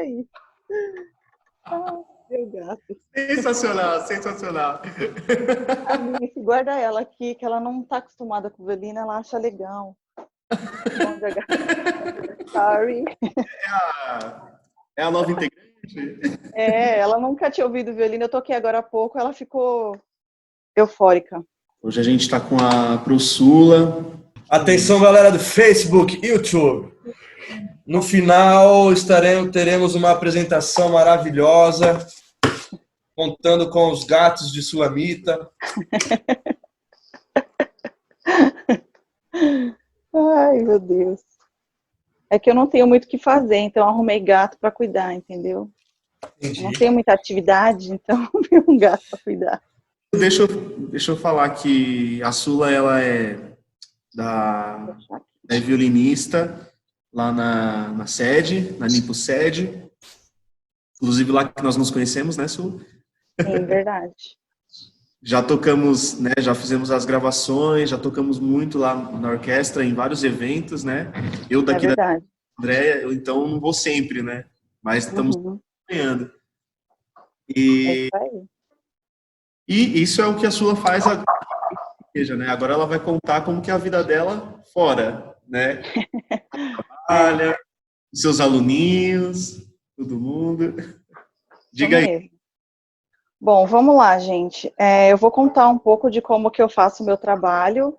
aí. Ah, meu gato. Sensacional, sensacional. Alice, guarda ela aqui, que ela não tá acostumada com violino, ela acha legal. Bom dia, gato. Sorry. É a nova integrante? É, ela nunca tinha ouvido violino, eu toquei agora há pouco, ela ficou eufórica. Hoje a gente está com a ProSula. Atenção, galera do Facebook, YouTube. No final teremos uma apresentação maravilhosa, contando com os gatos de Sulamita. Ai, meu Deus. É que eu não tenho muito o que fazer, então eu arrumei gato para cuidar, entendeu? Eu não tenho muita atividade, então arrumei um gato para cuidar. Deixa eu falar que a Sula, ela é violinista lá na sede, na Nipo Sede. Inclusive lá que nós nos conhecemos, né, Su? Sim, verdade. Já tocamos, né, já fizemos as gravações, já tocamos muito lá na orquestra, em vários eventos, né? Eu daqui da Andréia, eu então não vou sempre, né? Mas estamos acompanhando. É isso aí. E isso é o que a Sula faz agora, né? Agora ela vai contar como que é a vida dela fora, né? Trabalha, seus aluninhos, todo mundo. Diga aí. Bom, vamos lá, gente. Eu vou contar um pouco de como que eu faço o meu trabalho.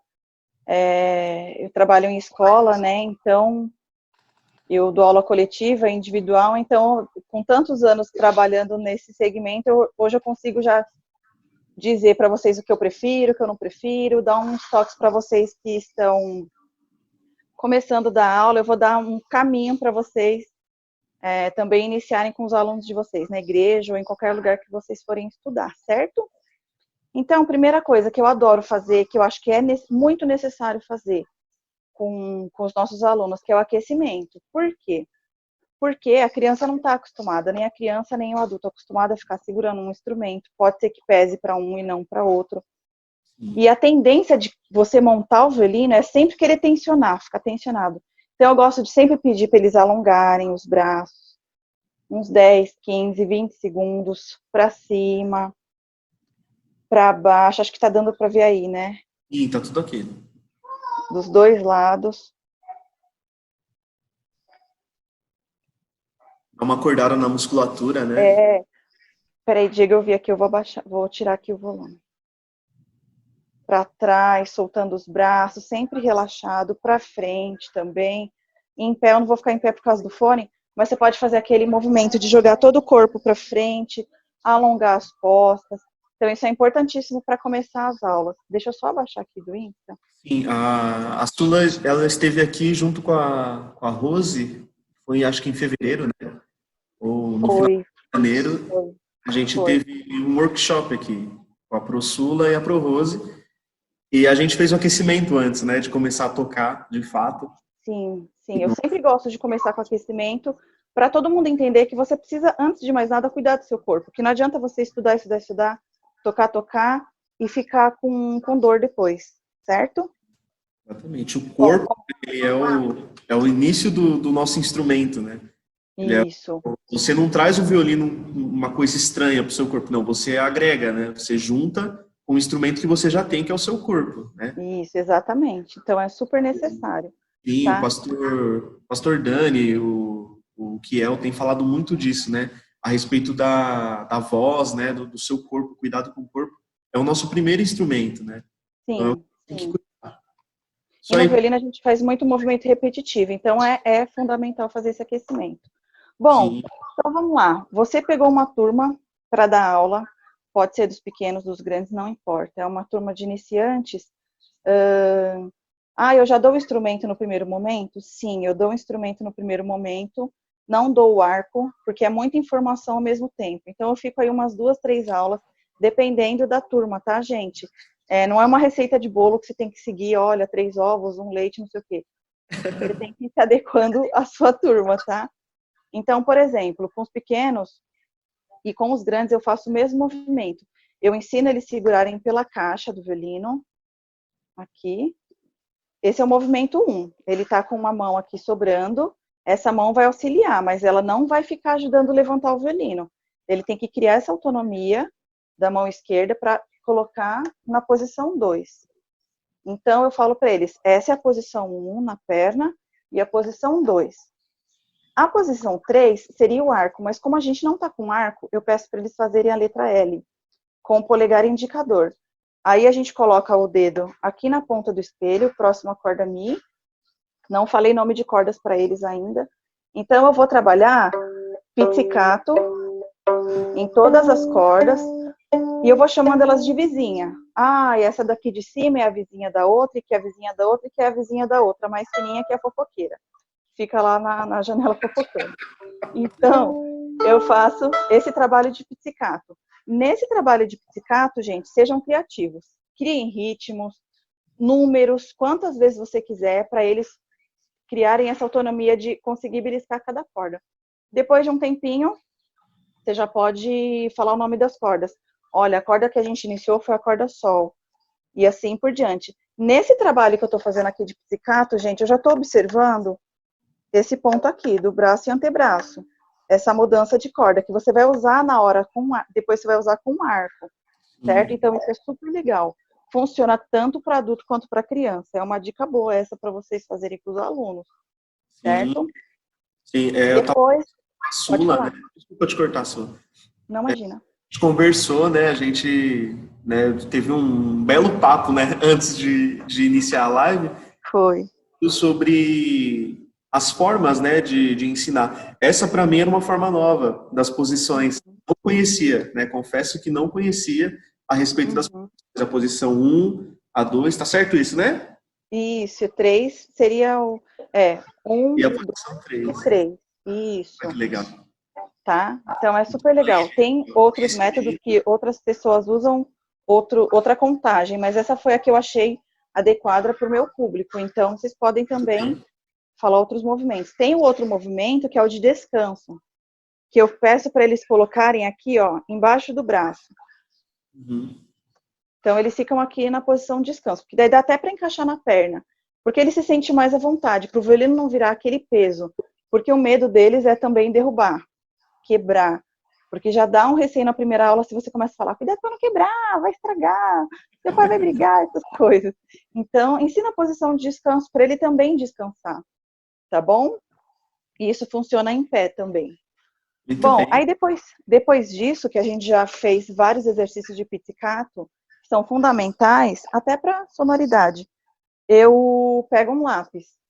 Eu trabalho em escola, né? Então, eu dou aula coletiva, individual. Então, com tantos anos trabalhando nesse segmento, hoje eu consigo já dizer para vocês o que eu prefiro, o que eu não prefiro, dar uns toques para vocês que estão começando a dar aula. Eu vou dar um caminho para vocês também iniciarem com os alunos de vocês, na igreja ou em qualquer lugar que vocês forem estudar, certo? Então, primeira coisa que eu adoro fazer, que eu acho que é muito necessário fazer com os nossos alunos, que é o aquecimento. Por quê? Porque a criança não está acostumada, nem a criança nem o adulto acostumado a ficar segurando um instrumento. Pode ser que pese para um e não para outro. E a tendência de você montar o violino é sempre querer tensionar, ficar tensionado. Então, eu gosto de sempre pedir para eles alongarem os braços, uns 10, 15, 20 segundos para cima, para baixo. Acho que está dando para ver aí, né? Sim, tá tudo aqui. Dos dois lados. Dá uma acordada na musculatura, né? Peraí, Diego, eu vi aqui, eu vou tirar aqui o volume. Para trás, soltando os braços, sempre relaxado, para frente também. Em pé, eu não vou ficar em pé por causa do fone, mas você pode fazer aquele movimento de jogar todo o corpo para frente, alongar as costas. Então, isso é importantíssimo para começar as aulas. Deixa eu só abaixar aqui do Insta. Sim, a Sula, ela esteve aqui junto com a Rose, foi acho que em fevereiro, né? Ou no final de janeiro. A gente teve um workshop aqui com a ProSula e a ProRose. E a gente fez um aquecimento antes, né? De começar a tocar, de fato. Sim, sim. Eu sempre gosto de começar com aquecimento para todo mundo entender que você precisa, antes de mais nada, cuidar do seu corpo. Que não adianta você estudar, estudar, estudar, tocar, tocar e ficar com dor depois, certo? Exatamente. O corpo ele é o início do nosso instrumento, né? Isso. Você não traz o violino uma coisa estranha para o seu corpo, não. Você agrega, né? Você junta com o instrumento que você já tem, que é o seu corpo, né? Isso, exatamente. Então é super necessário. Sim, tá? o pastor Dani, o Kiel tem falado muito disso, né? A respeito da voz, né? Do seu corpo, cuidado com o corpo. É o nosso primeiro instrumento, né? Sim, então, sim. E no violino a gente faz muito movimento repetitivo, então é fundamental fazer esse aquecimento. Bom, então vamos lá. Você pegou uma turma para dar aula, pode ser dos pequenos, dos grandes, não importa. É uma turma de iniciantes. Eu já dou o instrumento no primeiro momento? Sim, eu dou o instrumento no primeiro momento. Não dou o arco, porque é muita informação ao mesmo tempo. Então, eu fico aí umas 2, 3 aulas, dependendo da turma, tá, gente? Não é uma receita de bolo que você tem que seguir, olha, 3 ovos, 1 leite, não sei o quê. Você tem que ir se adequando à sua turma, tá? Então, por exemplo, com os pequenos e com os grandes, eu faço o mesmo movimento. Eu ensino eles segurarem pela caixa do violino, aqui. Esse é o movimento 1. Ele tá com uma mão aqui sobrando essa mão vai auxiliar, mas ela não vai ficar ajudando a levantar o violino. Ele tem que criar essa autonomia da mão esquerda para colocar na posição 2. Então, eu falo para eles, essa é a posição 1 na perna e a posição 2. A posição 3 seria o arco, mas como a gente não está com arco, eu peço para eles fazerem a letra L, com o polegar indicador. Aí a gente coloca o dedo aqui na ponta do espelho, próximo à corda Mi. Não falei nome de cordas para eles ainda. Então, eu vou trabalhar pizzicato em todas as cordas e eu vou chamando elas de vizinha. Ah, e essa daqui de cima é a vizinha da outra, e que é a vizinha da outra, e que é a vizinha da outra, mais fininha que é a fofoqueira. Fica lá na janela fofocando. Então, eu faço esse trabalho de pizzicato. Nesse trabalho de pizzicato, gente, sejam criativos. Criem ritmos, números, quantas vezes você quiser, para eles criarem essa autonomia de conseguir beliscar cada corda. Depois de um tempinho, você já pode falar o nome das cordas. Olha, a corda que a gente iniciou foi a corda Sol. E assim por diante. Nesse trabalho que eu estou fazendo aqui de pizzicato, gente, eu já estou observando esse ponto aqui, do braço e antebraço. Essa mudança de corda, que você vai usar na hora, depois você vai usar com arco, certo? Então, isso é super legal. Funciona tanto para adulto quanto para criança. É uma dica boa essa para vocês fazerem com os alunos, certo? Sim, eu tava com a Sula, né? Desculpa te cortar, Sula. Não, imagina. A gente conversou, né? A gente, né, teve um belo papo, né? Antes de iniciar a live. Foi. Sobre as formas, né, de ensinar. Essa, para mim, era uma forma nova das posições. Não conhecia, né? Confesso que não conhecia a respeito das posições. A posição 1, a 2, tá certo isso, né? Isso, 3 seria o... 1, E a posição 3. e 3. Isso. Que legal. Tá? Então, é super legal. Tem outros métodos que outras pessoas usam, outra contagem, mas essa foi a que eu achei adequada para o meu público. Então, vocês podem também falar outros movimentos. Tem o outro movimento, que é o de descanso, que eu peço para eles colocarem aqui, ó, embaixo do braço. Então, eles ficam aqui na posição de descanso, porque daí dá até para encaixar na perna, porque ele se sente mais à vontade, para o violino não virar aquele peso, porque o medo deles é também derrubar, quebrar, porque já dá um receio na primeira aula se você começa a falar, cuidado para não quebrar, vai estragar, seu pai vai brigar, essas coisas. Então, ensina a posição de descanso para ele também descansar, tá bom? E isso funciona em pé também. Muito bom, bem. Aí depois disso, que a gente já fez vários exercícios de pizzicato, que são fundamentais, até para sonoridade, eu pego um lápis.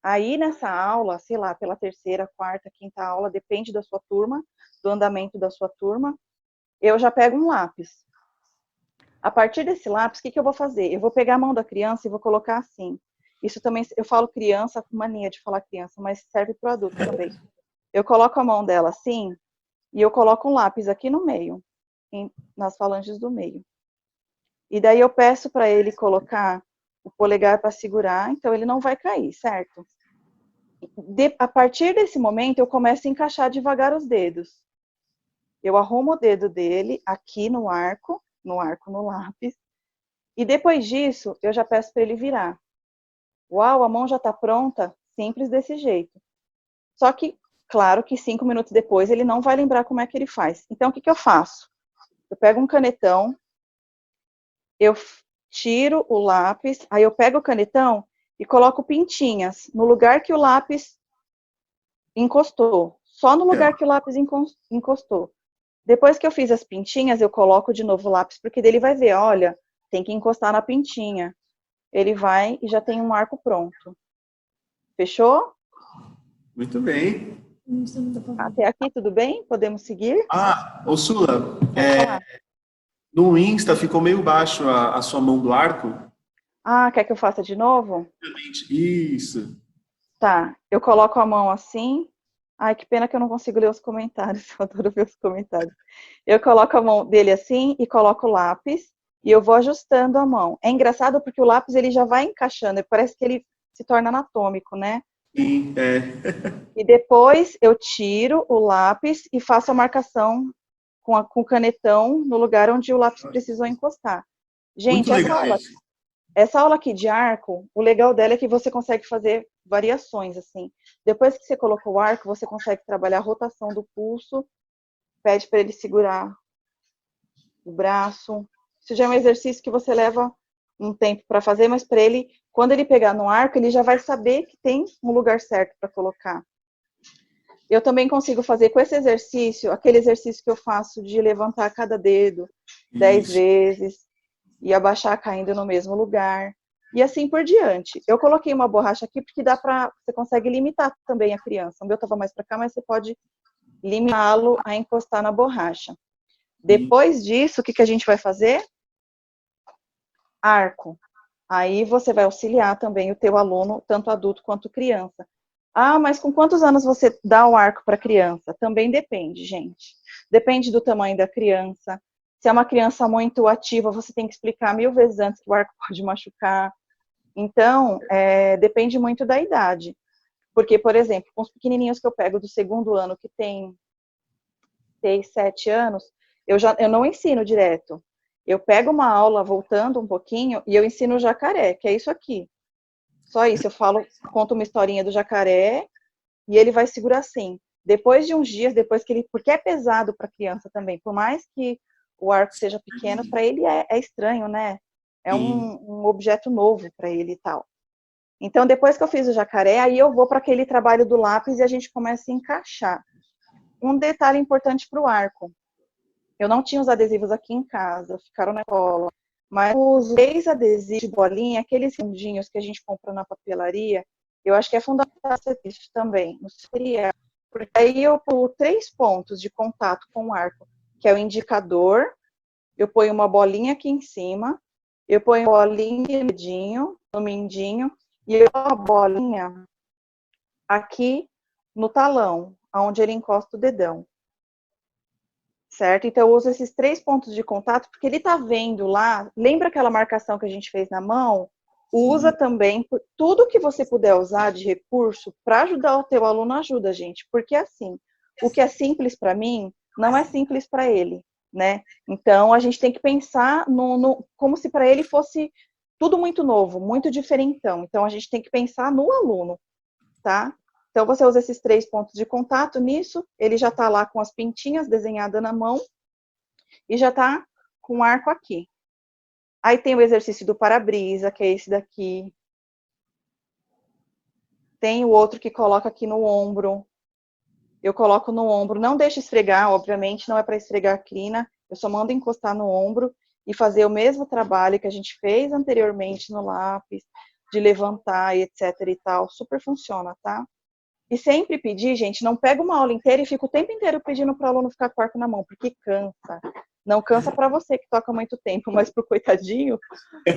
Aí, nessa aula, sei lá, pela terceira, quarta, quinta aula, depende da sua turma, do andamento da sua turma, eu já pego um lápis. A partir desse lápis, o que eu vou fazer? Eu vou pegar a mão da criança e vou colocar assim. Isso também, eu falo criança, com mania de falar criança, mas serve para o adulto também. Eu coloco a mão dela assim, e eu coloco um lápis aqui no meio, nas falanges do meio. E daí eu peço para ele colocar o polegar para segurar, então ele não vai cair, certo? A partir desse momento, eu começo a encaixar devagar os dedos. Eu arrumo o dedo dele aqui no arco, no lápis, e depois disso, eu já peço para ele virar. Uau, a mão já está pronta? Simples desse jeito. Só que, claro que 5 minutos depois, ele não vai lembrar como é que ele faz. Então, o que eu faço? Eu pego um canetão, eu tiro o lápis, aí eu pego o canetão e coloco pintinhas no lugar que o lápis encostou. Só no lugar que o lápis encostou. Depois que eu fiz as pintinhas, eu coloco de novo o lápis, porque dele vai ver, olha, tem que encostar na pintinha. Ele vai e já tem um arco pronto. Fechou? Muito bem. Até aqui tudo bem? Podemos seguir? Ô Sula, no Insta ficou meio baixo a sua mão do arco. Quer que eu faça de novo? Isso. Tá, eu coloco a mão assim. Ai, que pena que eu não consigo ler os comentários, eu adoro ver os comentários. Eu coloco a mão dele assim e coloco o lápis e eu vou ajustando a mão. É engraçado porque o lápis ele já vai encaixando, parece que ele se torna anatômico, né? Sim, E depois eu tiro o lápis e faço a marcação com o canetão no lugar onde o lápis precisou encostar. Gente, Essa aula aqui de arco, o legal dela é que você consegue fazer variações, assim. Depois que você colocou o arco, você consegue trabalhar a rotação do pulso, pede para ele segurar o braço. Isso já é um exercício que você leva um tempo para fazer, mas para ele, quando ele pegar no arco, ele já vai saber que tem um lugar certo para colocar. Eu também consigo fazer com esse exercício, aquele exercício que eu faço de levantar cada dedo 10 vezes e abaixar caindo no mesmo lugar. E assim por diante. Eu coloquei uma borracha aqui porque você consegue limitar também a criança. O meu estava mais para cá, mas você pode limitá-lo a encostar na borracha. Depois disso, o que a gente vai fazer? Arco. Aí você vai auxiliar também o teu aluno, tanto adulto quanto criança. Ah, mas com quantos anos você dá o arco para a criança? Também depende, gente. Depende do tamanho da criança. Se é uma criança muito ativa, você tem que explicar 1000 vezes antes que o arco pode machucar. Então, depende muito da idade. Porque, por exemplo, com os pequenininhos que eu pego do 2º ano, que tem 6, 7 anos, eu não ensino direto. Eu pego uma aula, voltando um pouquinho, e eu ensino o jacaré, que é isso aqui. Só isso, conto uma historinha do jacaré, e ele vai segurar assim. Depois de uns dias, porque é pesado para a criança também, por mais que o arco seja pequeno, para ele é estranho, né? É um objeto novo para ele e tal. Então, depois que eu fiz o jacaré, aí eu vou para aquele trabalho do lápis e a gente começa a encaixar. Um detalhe importante para o arco. Eu não tinha os adesivos aqui em casa, ficaram na escola. Mas os 3 adesivos de bolinha, aqueles fundinhos que a gente compra na papelaria, eu acho que é fundamental isso também. Não seria, porque aí eu ponho 3 pontos de contato com o arco, que é o indicador, eu ponho uma bolinha aqui em cima, eu ponho uma bolinha no mindinho, e eu ponho uma bolinha aqui no talão, onde ele encosta o dedão. Certo? Então, eu uso esses 3 pontos de contato, porque ele tá vendo lá, lembra aquela marcação que a gente fez na mão? Usa também, tudo que você puder usar de recurso para ajudar o teu aluno, ajuda, gente. Porque, assim, o que é simples para mim, não é simples para ele, né? Então, a gente tem que pensar como se para ele fosse tudo muito novo, muito diferentão. Então, a gente tem que pensar no aluno, tá? Então, você usa esses 3 pontos de contato nisso, ele já está lá com as pintinhas desenhadas na mão e já está com o arco aqui. Aí tem o exercício do para-brisa, que é esse daqui. Tem o outro que coloca aqui no ombro. Eu coloco no ombro, não deixa esfregar, obviamente, não é para esfregar a crina, eu só mando encostar no ombro e fazer o mesmo trabalho que a gente fez anteriormente no lápis, de levantar e etc e tal, super funciona, tá? E sempre pedir, gente, não pega uma aula inteira e fica o tempo inteiro pedindo para o aluno ficar com o arco na mão, porque cansa. Não cansa para você que toca muito tempo, mas para o coitadinho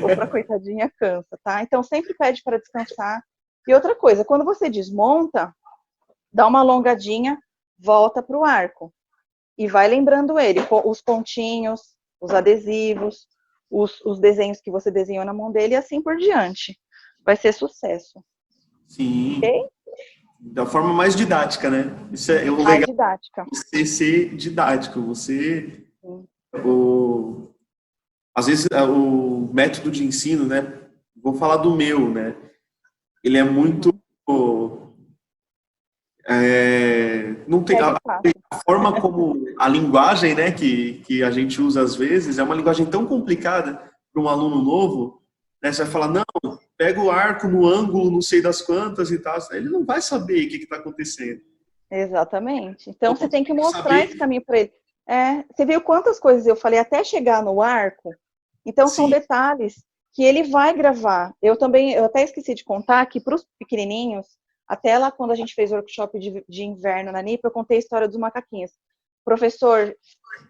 ou para a coitadinha cansa, tá? Então sempre pede para descansar. E outra coisa, quando você desmonta, dá uma alongadinha, volta para o arco. E vai lembrando ele, os pontinhos, os adesivos, os desenhos que você desenhou na mão dele e assim por diante. Vai ser sucesso. Sim. Ok? Da forma mais didática, né? Isso é o legal. Mais didática. Você ser didático. Às vezes, o método de ensino, né? Vou falar do meu, né? Ele é muito... não tem a forma como a linguagem, né, que a gente usa às vezes é uma linguagem tão complicada para um aluno novo, né? Você vai falar, não, pega o arco no ângulo, não sei das quantas e tal. Ele não vai saber o que está acontecendo. Exatamente. Então, você tem que mostrar esse caminho para ele. Você viu quantas coisas eu falei até chegar no arco? Então, são detalhes que ele vai gravar. Eu até esqueci de contar que para os pequenininhos, até lá quando a gente fez o workshop de inverno na NIP, eu contei a história dos macaquinhos. Professor,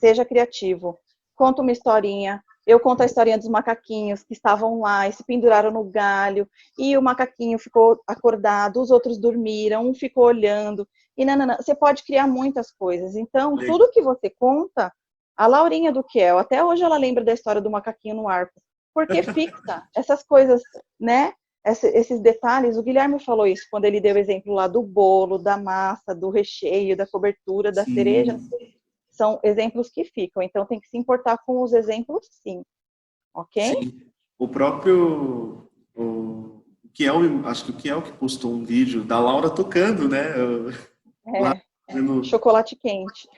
seja criativo. Conta uma historinha. Eu conto a historinha dos macaquinhos que estavam lá e se penduraram no galho. E o macaquinho ficou acordado, os outros dormiram, um ficou olhando. E não. Você pode criar muitas coisas. Então, tudo que você conta, a Laurinha do Kiel, até hoje ela lembra da história do macaquinho no arco. Porque fixa essas coisas, né? Esses detalhes, o Guilherme falou isso quando ele deu o exemplo lá do bolo, da massa, do recheio, da cobertura, da cereja. São exemplos que ficam, então tem que se importar com os exemplos, sim. Ok? Sim. o próprio... O Kiel, acho que o Kiel que postou um vídeo da Laura tocando, né? Lá, no, chocolate quente.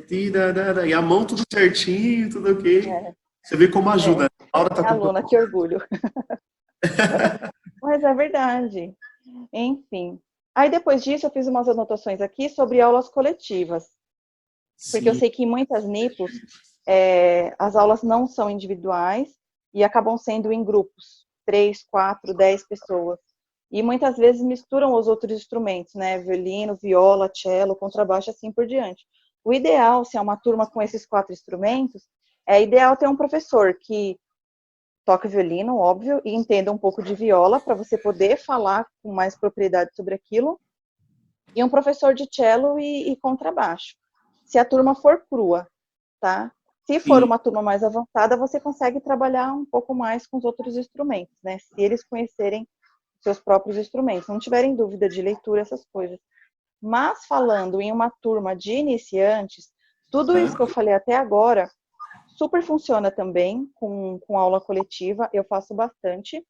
E a mão tudo certinho, tudo ok. Você vê como ajuda. A Laura tá aluna, que orgulho. Mas é verdade. Enfim. Aí depois disso eu fiz umas anotações aqui sobre aulas coletivas. Porque eu sei que em muitas NIPOS as aulas não são individuais e acabam sendo em grupos, 3, 4, 10 pessoas. E muitas vezes misturam os outros instrumentos, né? Violino, viola, cello, contrabaixo, assim por diante. O ideal, se é uma turma com esses 4 instrumentos, é ideal ter um professor que toque violino, óbvio, e entenda um pouco de viola, para você poder falar com mais propriedade sobre aquilo, e um professor de cello e contrabaixo. Se a turma for crua, tá? Se for uma turma mais avançada, você consegue trabalhar um pouco mais com os outros instrumentos, né? Se eles conhecerem seus próprios instrumentos, não tiverem dúvida de leitura, essas coisas. Mas falando em uma turma de iniciantes, tudo isso que eu falei até agora super funciona também com aula coletiva, eu faço bastante.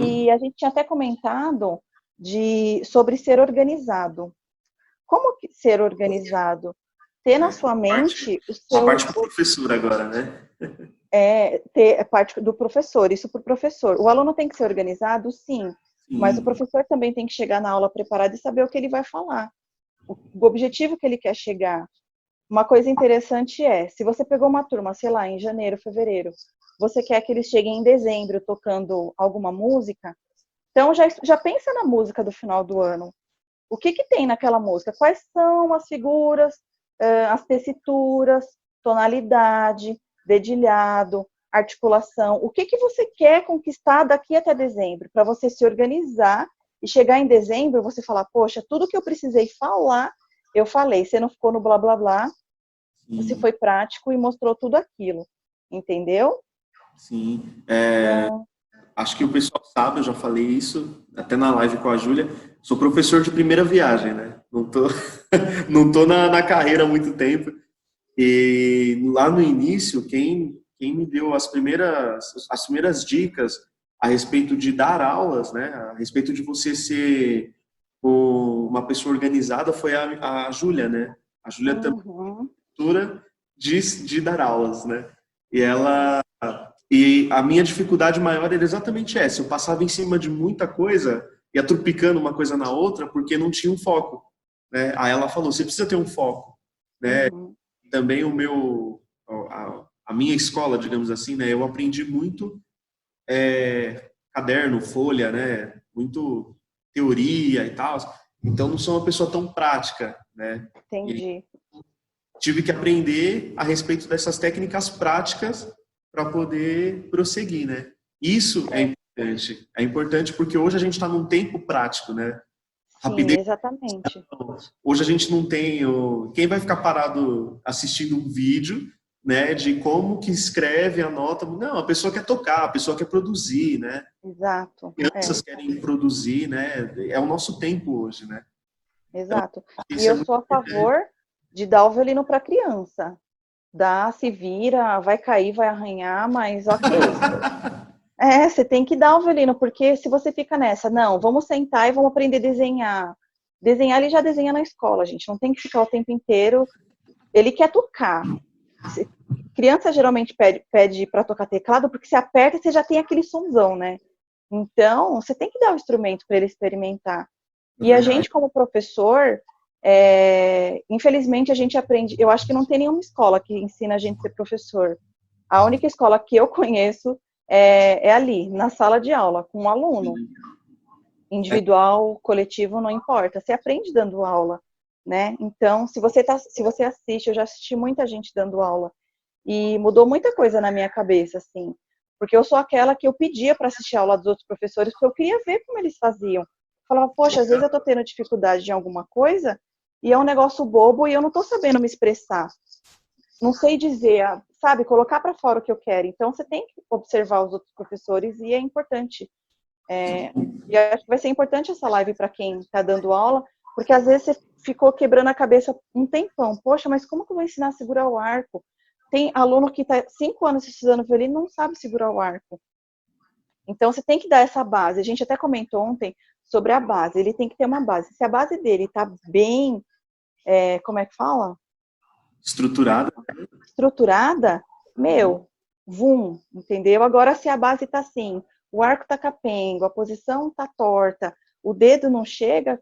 E a gente tinha até comentado sobre ser organizado. Como que ser organizado? Ter na sua mente o seu... A parte do professor agora, né? Ter a parte do professor, isso para o professor. O aluno tem que ser organizado, sim, mas o professor também tem que chegar na aula preparado e saber o que ele vai falar, o objetivo que ele quer chegar. Uma coisa interessante se você pegou uma turma, sei lá, em janeiro, fevereiro, você quer que eles cheguem em dezembro tocando alguma música, então já pensa na música do final do ano. O que tem naquela música? Quais são as figuras, as tessituras, tonalidade, dedilhado, articulação? O que você quer conquistar daqui até dezembro? Para você se organizar e chegar em dezembro, você falar, poxa, tudo que eu precisei falar, eu falei. Você não ficou no blá, blá, blá. Você foi prático e mostrou tudo aquilo. Entendeu? Sim. Acho que o pessoal sabe, eu já falei isso, até na live com a Júlia, sou professor de primeira viagem, né? Não tô na carreira há muito tempo. E lá no início, quem me deu as primeiras dicas a respeito de dar aulas, né? A respeito de você ser uma pessoa organizada foi a Júlia, né? A Júlia também é professora de dar aulas, né? E a minha dificuldade maior era exatamente essa. Eu passava em cima de muita coisa, ia tropicando uma coisa na outra, porque não tinha um foco, né? Aí ela falou, você precisa ter um foco, né? Também a minha escola, digamos assim, né? Eu aprendi muito caderno, folha, né? Muito teoria e tal. Então não sou uma pessoa tão prática, né? Entendi. Tive que aprender a respeito dessas técnicas práticas para poder prosseguir, né? Isso é importante. É importante porque hoje a gente está num tempo prático, né? Rapidez. Sim, exatamente. Hoje a gente não tem... Quem vai ficar parado assistindo um vídeo, né? De como que escreve a nota... Não, a pessoa quer tocar, a pessoa quer produzir, né? Exato. Crianças querem produzir, né? É o nosso tempo hoje, né? Exato. Então, e eu sou a favor de dar o violino para criança. Dá, se vira, vai cair, vai arranhar, mas ok. Você tem que dar o violino, porque se você fica nessa, não, vamos sentar e vamos aprender a desenhar. Desenhar, ele já desenha na escola, gente, não tem que ficar o tempo inteiro. Ele quer tocar. Criança geralmente pede para tocar teclado, porque você aperta e você já tem aquele sonzão, né? Então, você tem que dar o instrumento para ele experimentar. E a gente, como professor, infelizmente a gente aprende, eu acho que não tem nenhuma escola que ensina a gente a ser professor. A única escola que eu conheço é ali, na sala de aula, com um aluno. Individual, coletivo, não importa. Você aprende dando aula, né? Então, se você assiste, eu já assisti muita gente dando aula, e mudou muita coisa na minha cabeça, assim. Porque eu sou aquela que eu pedia para assistir a aula dos outros professores, porque eu queria ver como eles faziam. Eu falava, poxa, às vezes eu tô tendo dificuldade em alguma coisa, e é um negócio bobo, e eu não tô sabendo me expressar. Não sei dizer, sabe, colocar para fora o que eu quero. Então, você tem que observar os outros professores, e é importante. E acho que vai ser importante essa live para quem está dando aula, porque às vezes você ficou quebrando a cabeça um tempão. Poxa, mas como que eu vou ensinar a segurar o arco? Tem aluno que está 5 anos estudando violino e não sabe segurar o arco. Então, você tem que dar essa base. A gente até comentou ontem sobre a base. Ele tem que ter uma base. Se a base dele está bem, como é que fala? Estruturada, vum, entendeu? Agora, se a base está assim, o arco está capengo, a posição está torta, o dedo não chega,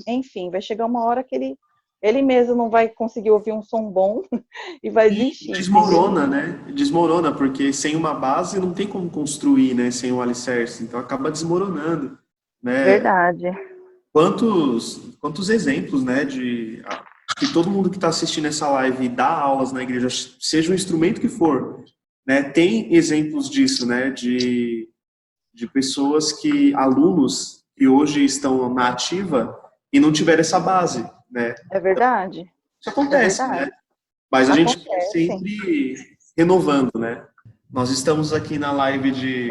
enfim, vai chegar uma hora que ele mesmo não vai conseguir ouvir um som bom e vai desistir. Desmorona, né? Desmorona, porque sem uma base não tem como construir, né? Sem um alicerce, então acaba desmoronando, né? Verdade. Quantos exemplos, né? Que todo mundo que está assistindo essa live e dá aulas na igreja, seja o instrumento que for, né? Tem exemplos disso, né? De pessoas alunos que hoje estão na ativa e não tiveram essa base, né? É verdade. Isso acontece, né? Mas a gente está sempre renovando, né? Nós estamos aqui na live de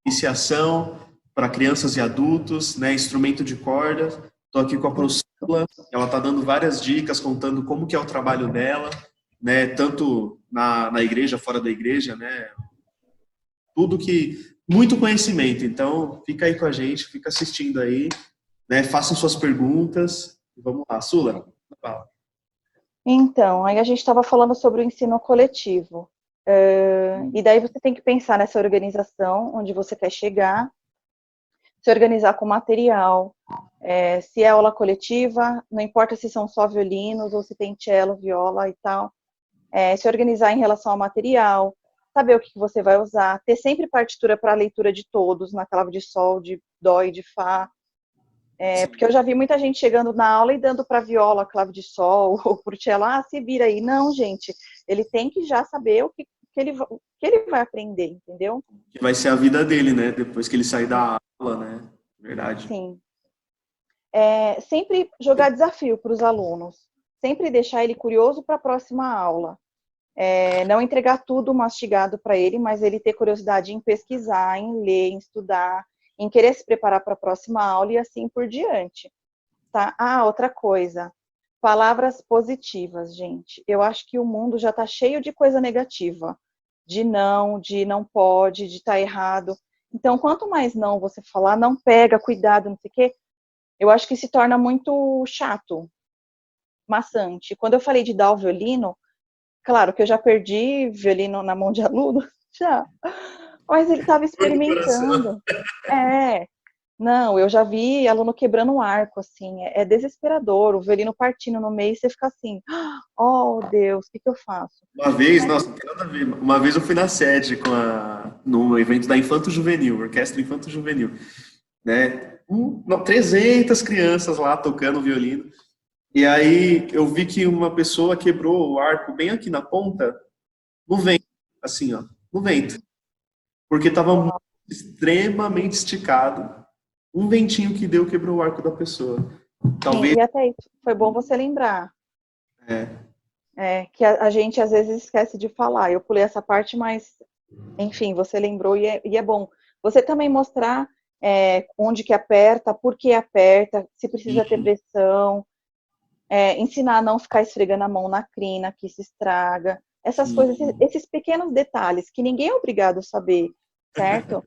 iniciação para crianças e adultos, né? Instrumento de corda. Estou aqui com a Priscila, ela está dando várias dicas, contando como que é o trabalho dela, né? Tanto na igreja, fora da igreja, né? Muito conhecimento. Então, fica aí com a gente, fica assistindo aí, né? Façam suas perguntas. Vamos lá, Sula, fala. Então, aí a gente estava falando sobre o ensino coletivo. E daí você tem que pensar nessa organização, onde você quer chegar, se organizar com material, se é aula coletiva, não importa se são só violinos ou se tem cello, viola e tal, se organizar em relação ao material, saber o que você vai usar, ter sempre partitura para a leitura de todos, na clave de sol, de dó e de fá, porque eu já vi muita gente chegando na aula e dando para viola, clave de sol, ou para o cello, se vira aí. Não, gente, ele tem que já saber o que ele vai aprender, entendeu? Que vai ser a vida dele, né? Depois que ele sair da aula, né? Verdade. Sim. Sempre jogar desafio para os alunos. Sempre deixar ele curioso para a próxima aula. Não entregar tudo mastigado para ele, mas ele ter curiosidade em pesquisar, em ler, em estudar, em querer se preparar para a próxima aula e assim por diante. Tá? Outra coisa. Palavras positivas, gente. Eu acho que o mundo já está cheio de coisa negativa. De não pode, de estar errado. Então, quanto mais não você falar, não pega, cuidado, não sei o quê, eu acho que se torna muito chato, maçante. Quando eu falei de dar o violino, claro que eu já perdi violino na mão de aluno, já. Mas ele estava experimentando. Não, eu já vi aluno quebrando um arco, assim, é desesperador, o violino partindo no meio e você fica assim, oh Deus, o que eu faço? Uma vez, nossa, não tem nada a ver. Uma vez eu fui na sede no evento da Infanto Juvenil, Orquestra Infanto Juvenil, né? 300 crianças lá tocando violino. E aí eu vi que uma pessoa quebrou o arco bem aqui na ponta, no vento, assim, ó, no vento. Porque estava extremamente esticado. Um ventinho que deu quebrou o arco da pessoa. Talvez... Sim, e até isso, foi bom você lembrar. Que a gente às vezes esquece de falar. Eu pulei essa parte, mas, enfim, você lembrou e é bom. Você também mostrar onde que aperta, por que aperta, se precisa ter pressão, ensinar a não ficar esfregando a mão na crina, que se estraga. Essas coisas, esses pequenos detalhes que ninguém é obrigado a saber, certo?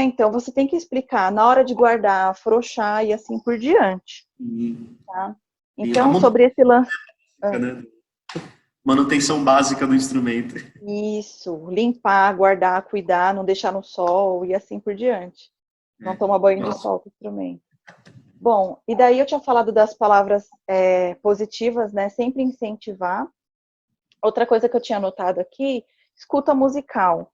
Então, você tem que explicar na hora de guardar, afrouxar e assim por diante. Tá? Então, sobre esse lance... Manutenção básica do instrumento. Isso, limpar, guardar, cuidar, não deixar no sol e assim por diante. Não tomar banho de sol com o instrumento. Bom, e daí eu tinha falado das palavras positivas, né? Sempre incentivar. Outra coisa que eu tinha anotado aqui, escuta musical.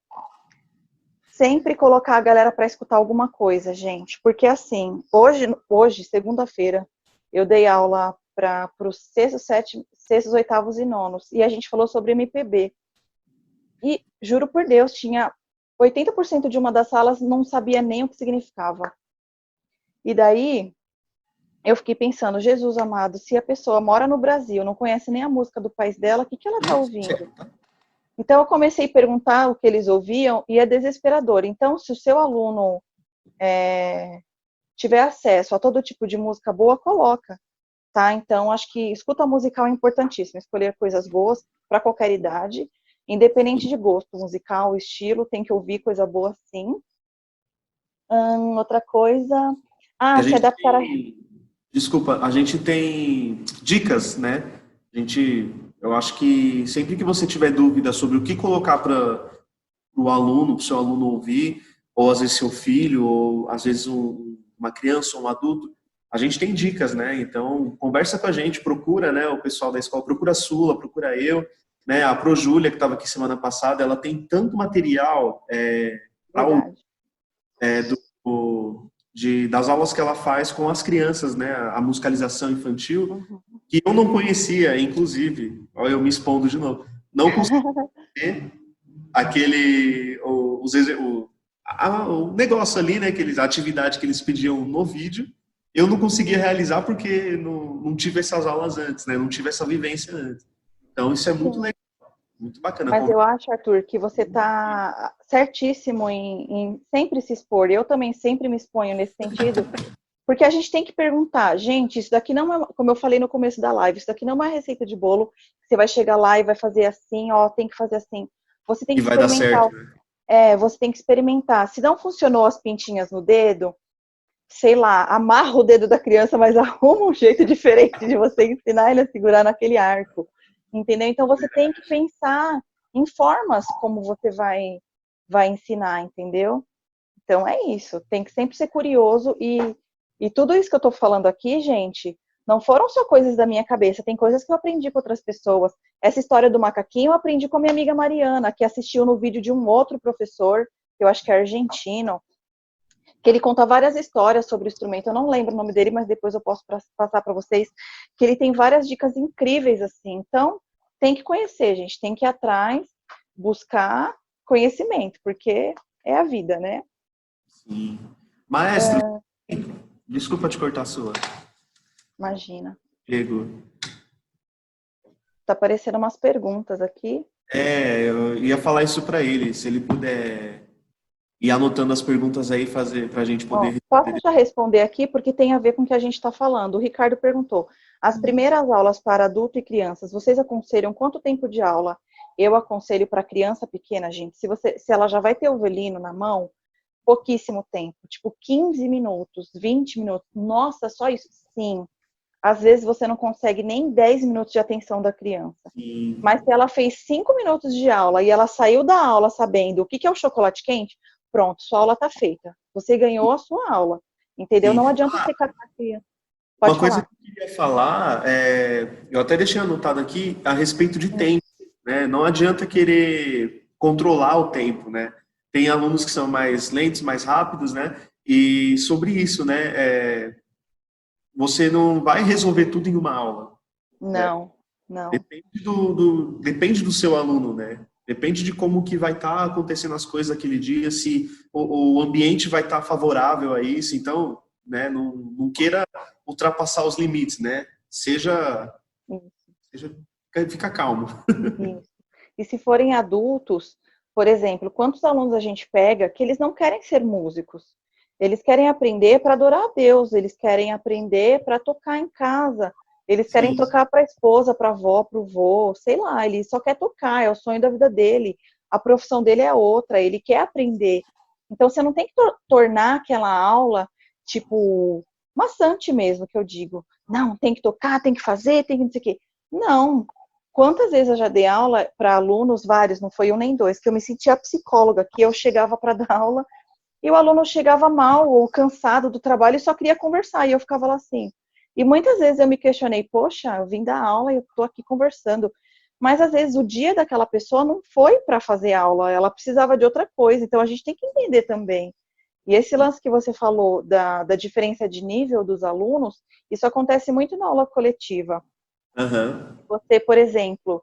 Sempre colocar a galera para escutar alguma coisa, gente. Porque assim, hoje segunda-feira, eu dei aula para os sextos, oitavos e nonos. E a gente falou sobre MPB. E, juro por Deus, tinha 80% de uma das salas não sabia nem o que significava. E daí, eu fiquei pensando, Jesus amado, se a pessoa mora no Brasil, não conhece nem a música do país dela, o que ela está ouvindo? Então, eu comecei a perguntar o que eles ouviam e é desesperador. Então, se o seu aluno tiver acesso a todo tipo de música boa, coloca. Tá? Então, acho que escuta musical é importantíssimo. Escolher coisas boas para qualquer idade. Independente de gosto musical, estilo, tem que ouvir coisa boa sim. Outra coisa... Se adaptar a... Desculpa, a gente tem dicas, né? Eu acho que sempre que você tiver dúvida sobre o que colocar para o aluno, para o seu aluno ouvir, ou às vezes seu filho, ou às vezes uma criança ou um adulto, a gente tem dicas, né? Então, conversa com a gente, procura, né, o pessoal da escola, procura a Sula, procura eu, né? A Pro Júlia, que estava aqui semana passada, ela tem tanto material das aulas que ela faz com as crianças, né? A musicalização infantil, que eu não conhecia, inclusive. Olha, eu me expondo de novo. Não conseguia ver o negócio ali, né? A atividade que eles pediam no vídeo, eu não conseguia realizar porque não tive essas aulas antes, né? Não tive essa vivência antes. Então, isso é muito legal. Muito bacana. Mas eu acho, Arthur, que você está certíssimo em sempre se expor. Eu também sempre me exponho nesse sentido, porque a gente tem que perguntar, gente, isso daqui não é, como eu falei no começo da live, isso daqui não é uma receita de bolo, você vai chegar lá e vai fazer assim, ó, tem que fazer assim. Você tem que experimentar. Vai dar certo, né? Você tem que experimentar. Se não funcionou as pintinhas no dedo, sei lá, amarra o dedo da criança, mas arruma um jeito diferente de você ensinar ele a segurar naquele arco. Entendeu? Então você tem que pensar em formas como você vai ensinar, entendeu? Então é isso, tem que sempre ser curioso e tudo isso que eu tô falando aqui, gente, não foram só coisas da minha cabeça, tem coisas que eu aprendi com outras pessoas. Essa história do macaquinho eu aprendi com a minha amiga Mariana, que assistiu no vídeo de um outro professor, que eu acho que é argentino, que ele conta várias histórias sobre o instrumento. Eu não lembro o nome dele, mas depois eu posso passar para vocês, que ele tem várias dicas incríveis, assim. Então, tem que conhecer, gente, tem que ir atrás, buscar conhecimento, porque é a vida, né? Sim. Maestro, desculpa te cortar a sua. Imagina. Diego. Tá aparecendo umas perguntas aqui. Eu ia falar isso para ele, se ele puder ir anotando as perguntas aí, fazer para a gente poder... Posso já responder aqui, porque tem a ver com o que a gente está falando. O Ricardo perguntou, as primeiras aulas para adulto e crianças, vocês aconselham quanto tempo de aula? Eu aconselho para criança pequena, gente, se ela já vai ter o violino na mão, pouquíssimo tempo, tipo 15 minutos, 20 minutos. Nossa, só isso? Sim. Às vezes você não consegue nem 10 minutos de atenção da criança. Sim. Mas se ela fez 5 minutos de aula e ela saiu da aula sabendo o que é o chocolate quente, pronto, sua aula está feita. Você ganhou a sua aula. Entendeu? Sim. Não adianta você catar a criança. Uma coisa que eu queria falar, eu até deixei anotado aqui, a respeito de tempo, né? Não adianta querer controlar o tempo, né? Tem alunos que são mais lentos, mais rápidos, né? E sobre isso, né? Você não vai resolver tudo em uma aula. Não, né? não. Depende do seu aluno, né? Depende de como que vai estar acontecendo as coisas aquele dia, se o ambiente vai estar favorável a isso. Então, né? Não queira ultrapassar os limites, né? Fica calmo. Isso. E se forem adultos, por exemplo, quantos alunos a gente pega que eles não querem ser músicos? Eles querem aprender para adorar a Deus, eles querem aprender para tocar em casa, eles querem tocar para a esposa, para a avó, para o vô, sei lá, ele só quer tocar, é o sonho da vida dele, a profissão dele é outra, ele quer aprender. Então você não tem que tornar aquela aula, tipo, maçante mesmo, que eu digo. Não, tem que tocar, tem que fazer, tem que não sei o quê. Não. Quantas vezes eu já dei aula para alunos, vários, não foi um nem dois, que eu me sentia psicóloga, que eu chegava para dar aula e o aluno chegava mal ou cansado do trabalho e só queria conversar, e eu ficava lá assim. E muitas vezes eu me questionei, poxa, eu vim dar aula e eu estou aqui conversando. Mas às vezes o dia daquela pessoa não foi para fazer aula, ela precisava de outra coisa, então a gente tem que entender também. E esse lance que você falou da diferença de nível dos alunos, isso acontece muito na aula coletiva. Uhum. Você, por exemplo,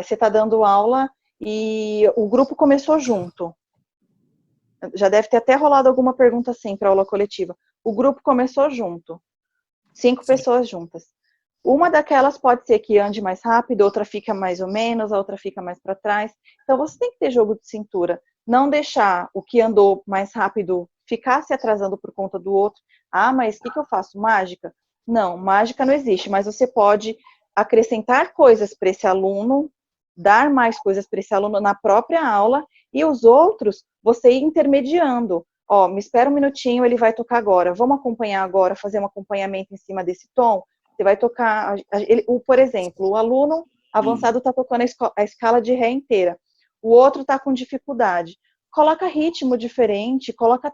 você está dando aula e o grupo começou junto. Já deve ter até rolado alguma pergunta assim para aula coletiva. O grupo começou junto. 5 pessoas juntas. Uma daquelas pode ser que ande mais rápido, outra fica mais ou menos, a outra fica mais para trás. Então você tem que ter jogo de cintura. Não deixar o que andou mais rápido ficar se atrasando por conta do outro. Ah, mas o que eu faço? Mágica? Não, mágica não existe, mas você pode acrescentar coisas para esse aluno dar mais coisas para esse aluno na própria aula, e os outros, você ir intermediando. Ó, me espera um minutinho, ele vai tocar agora. Vamos acompanhar agora, fazer um acompanhamento em cima desse tom? Você vai tocar, por exemplo, o aluno avançado está tocando a escala de Ré inteira. O outro está com dificuldade. Coloca ritmo diferente, coloca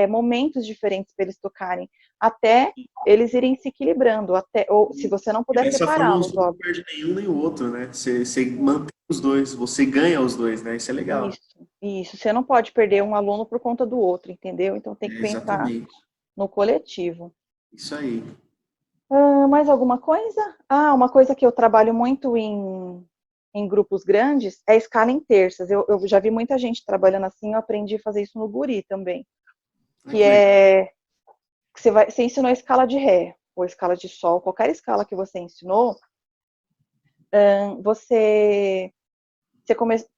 momentos diferentes para eles tocarem, até eles irem se equilibrando, ou se você não puder separá-los, óbvio. Não perde nenhum nem o outro, né? Você mantém os dois, você ganha os dois, né? Isso é legal. Isso. Você não pode perder um aluno por conta do outro, entendeu? Então tem que pensar no coletivo. Isso aí. Mais alguma coisa? Uma coisa que eu trabalho muito em grupos grandes é escala em terças. Eu já vi muita gente trabalhando assim, eu aprendi a fazer isso no Guri também. Você ensinou a escala de Ré, ou escala de Sol, qualquer escala que você ensinou,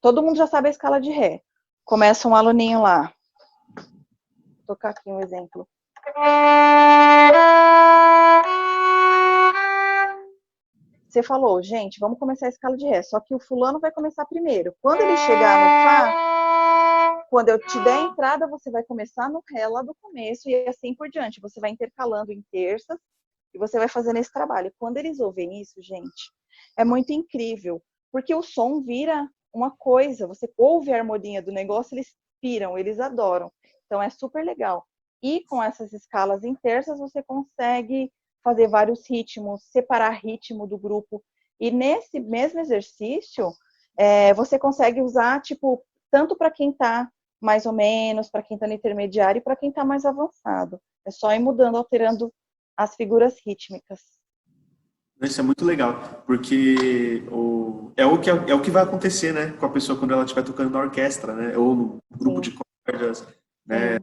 todo mundo já sabe a escala de Ré. Começa um aluninho lá. Vou tocar aqui um exemplo. Você falou, gente, vamos começar a escala de Ré, só que o fulano vai começar primeiro. Quando ele chegar no Fá, quando eu te der a entrada, você vai começar no Ré lá do começo e assim por diante. Você vai intercalando em terças e você vai fazendo esse trabalho. Quando eles ouvem isso, gente, é muito incrível, porque o som vira uma coisa. Você ouve a harmonia do negócio, eles piram, eles adoram. Então é super legal. E com essas escalas em terças, você consegue fazer vários ritmos, separar ritmo do grupo. E nesse mesmo exercício, você consegue usar, tipo, tanto para quem está mais ou menos, para quem está no intermediário e para quem está mais avançado. É só ir mudando, alterando as figuras rítmicas. Isso é muito legal, porque é o que vai acontecer, né, com a pessoa quando ela estiver tocando na orquestra, né, ou no grupo de cordas, né.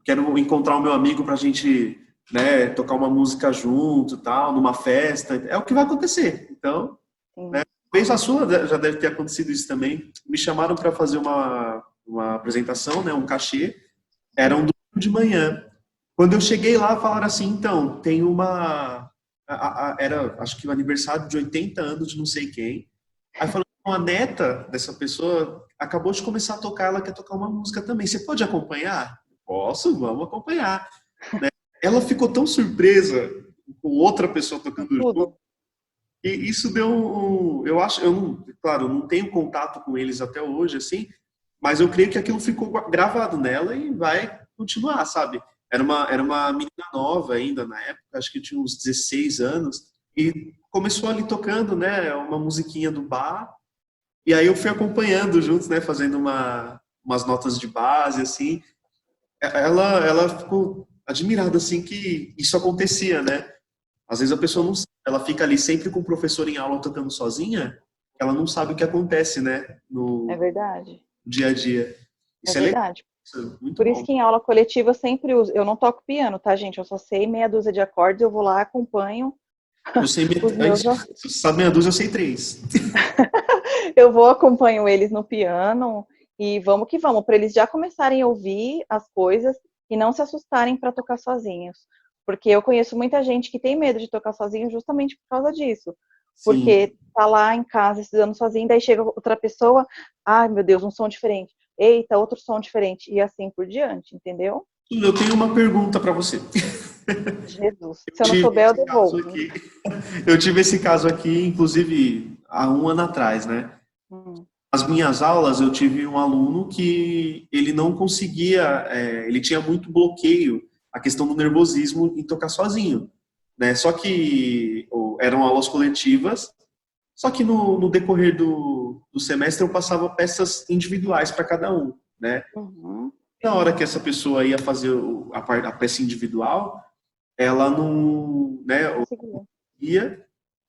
Quero encontrar o meu amigo para a gente, né, tocar uma música junto, tal, numa festa. É o que vai acontecer. Então, né, talvez a sua já deve ter acontecido isso também. Me chamaram para fazer uma apresentação, né, um cachê. Era um domingo de manhã. Quando eu cheguei lá, falaram assim, então, tem era, acho que o aniversário de 80 anos de não sei quem. Aí falaram, a neta dessa pessoa acabou de começar a tocar, ela quer tocar uma música também. Você pode acompanhar? Posso, vamos acompanhar. Né? Ela ficou tão surpresa com outra pessoa tocando junto. E isso deu eu acho, claro, eu não tenho contato com eles até hoje, assim, mas eu creio que aquilo ficou gravado nela e vai continuar, sabe? Era uma menina nova ainda na época, acho que tinha uns 16 anos, e começou ali tocando, né, uma musiquinha do bar, e aí eu fui acompanhando juntos, né, fazendo umas notas de base, assim. Ela ficou admirada, assim, que isso acontecia, né? Às vezes a pessoa não sabe, ela fica ali sempre com o professor em aula tocando sozinha, ela não sabe o que acontece, né, É verdade. dia a dia. Isso é verdade. Legal. Muito Por bom. isso que em aula coletiva eu sempre uso. Eu não toco piano, tá, gente? Eu só sei meia dúzia de acordes, eu vou lá, acompanho. Eu sei se sabe meia dúzia, eu sei 3. Eu vou, acompanho eles no piano e vamos que vamos, para eles já começarem a ouvir as coisas e não se assustarem para tocar sozinhos. Porque eu conheço muita gente que tem medo de tocar sozinho justamente por causa disso. Porque tá lá em casa estudando sozinho, daí chega outra pessoa, ai meu Deus, um som diferente. Eita, outro som diferente. E assim por diante, entendeu? Eu tenho uma pergunta para você. Jesus. Se eu não souber, eu devolvo. Eu tive esse caso aqui, inclusive, há um ano atrás, né? Nas minhas aulas, eu tive um aluno que ele não conseguia, ele tinha muito bloqueio, a questão do nervosismo em tocar sozinho, né? Só que eram aulas coletivas, só que no decorrer do semestre eu passava peças individuais para cada um, né? Na hora que essa pessoa ia fazer a peça individual, ela não, né, ia,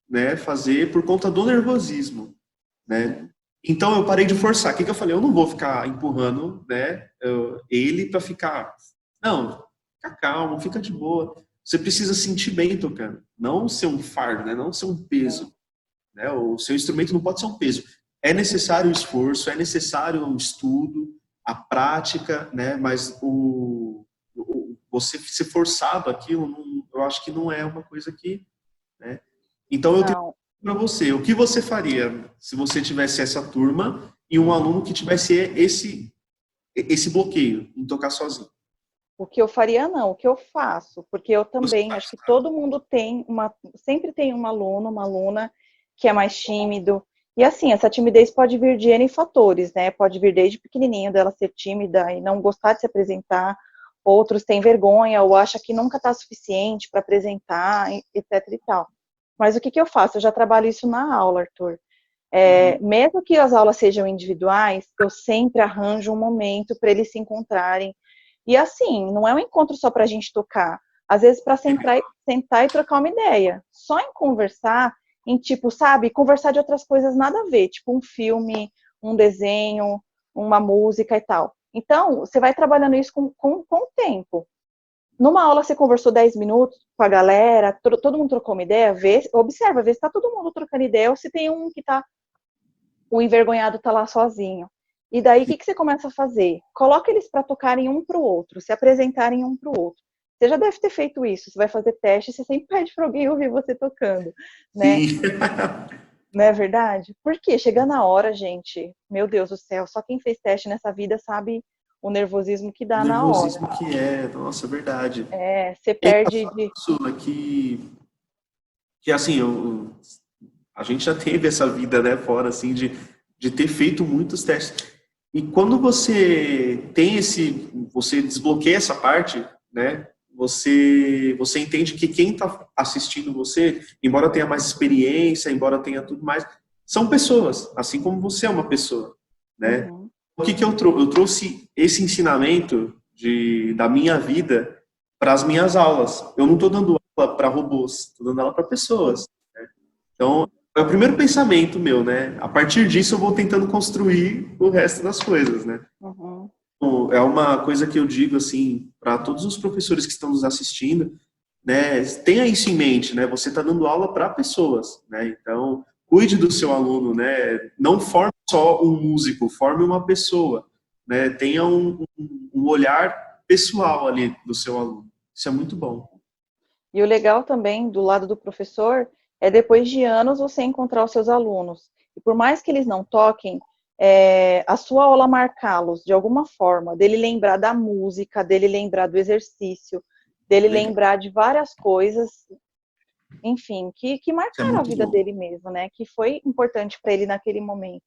né, fazer por conta do nervosismo, né? Então eu parei de forçar. O que eu falei? Eu não vou ficar empurrando, né, ele para ficar. Não, fica calmo, fica de boa. Você precisa sentir bem tocando, não ser um fardo, né? Não ser um peso, né? O seu instrumento não pode ser um peso. É necessário o esforço, é necessário o estudo, a prática, né? Mas você ser forçado aquilo, eu acho que não é uma coisa que, né? Então eu tenho para você, o que você faria se você tivesse essa turma e um aluno que tivesse esse bloqueio em tocar sozinho? O que eu faria, não, o que eu faço, porque eu Você também, faz, acho que tá? todo mundo tem sempre tem um aluno, uma aluna que é mais tímido. E assim, essa timidez pode vir de N fatores, né? Pode vir desde pequenininho dela ser tímida e não gostar de se apresentar. Outros têm vergonha ou acham que nunca está suficiente para apresentar, etc e tal. Mas o que que eu faço? Eu já trabalho isso na aula, Arthur. Uhum. Mesmo que as aulas sejam individuais, eu sempre arranjo um momento para eles se encontrarem. E assim, não é um encontro só para a gente tocar. Às vezes para sentar e trocar uma ideia. Só em conversar, em tipo, sabe, conversar de outras coisas nada a ver, tipo um filme, um desenho, uma música e tal. Então, você vai trabalhando isso com o tempo. Numa aula você conversou 10 minutos com a galera, todo mundo trocou uma ideia, observa, vê se está todo mundo trocando ideia ou se tem um que está o envergonhado está lá sozinho. E daí, o que você começa a fazer? Coloca eles para tocarem um para o outro, se apresentarem um para o outro. Você já deve ter feito isso. Você vai fazer teste, você sempre pede para alguém ouvir você tocando, né? Sim. Não é verdade? Porque chega na hora, gente, meu Deus do céu, só quem fez teste nessa vida sabe o nervosismo que O dá na hora. nervosismo que é, nossa, é verdade. Você É perde engraçado, de. Sula, que assim, a gente já teve essa vida, né, fora, assim, de ter feito muitos testes. E quando você tem você desbloqueia essa parte, né, você entende que quem está assistindo você, embora tenha mais experiência, embora tenha tudo mais, são pessoas, assim como você é uma pessoa, né? Uhum. O que que eu trouxe? Eu trouxe esse ensinamento da minha vida para as minhas aulas. Eu não estou dando aula para robôs, estou dando aula para pessoas. Então, é o primeiro pensamento meu, né? A partir disso, eu vou tentando construir o resto das coisas, né? Uhum. Então, é uma coisa que eu digo, assim, para todos os professores que estão nos assistindo, né? Tenha isso em mente, né? Você está dando aula para pessoas, né? Então, cuide do seu aluno, né? Não forme só um músico, forme uma pessoa, né? Tenha um olhar pessoal ali do seu aluno. Isso é muito bom. E o legal também do lado do professor é depois de anos você encontrar os seus alunos. E por mais que eles não toquem, a sua aula marcá-los de alguma forma, dele lembrar da música, dele lembrar do exercício, dele Legal. lembrar de várias coisas, enfim, que Isso é marcaram a muito vida bom. dele mesmo, né? Que foi importante para ele naquele momento.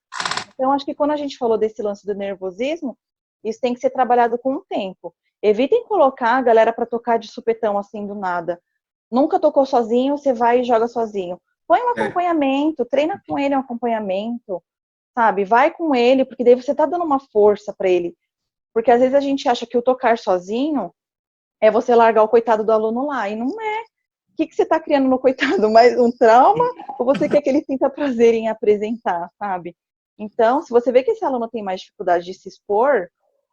Então, acho que quando a gente falou desse lance do nervosismo, isso tem que ser trabalhado com o tempo. Evitem colocar a galera para tocar de supetão assim do nada. Nunca tocou sozinho, você vai e joga sozinho. Põe um É, acompanhamento, treina com ele um acompanhamento, sabe? Vai com ele, porque daí você tá dando uma força para ele. Porque às vezes a gente acha que o tocar sozinho é você largar o coitado do aluno lá, e não é. O que você tá criando no coitado? Mais um trauma? Ou você quer que ele sinta prazer em apresentar, sabe? Então, se você vê que esse aluno tem mais dificuldade de se expor,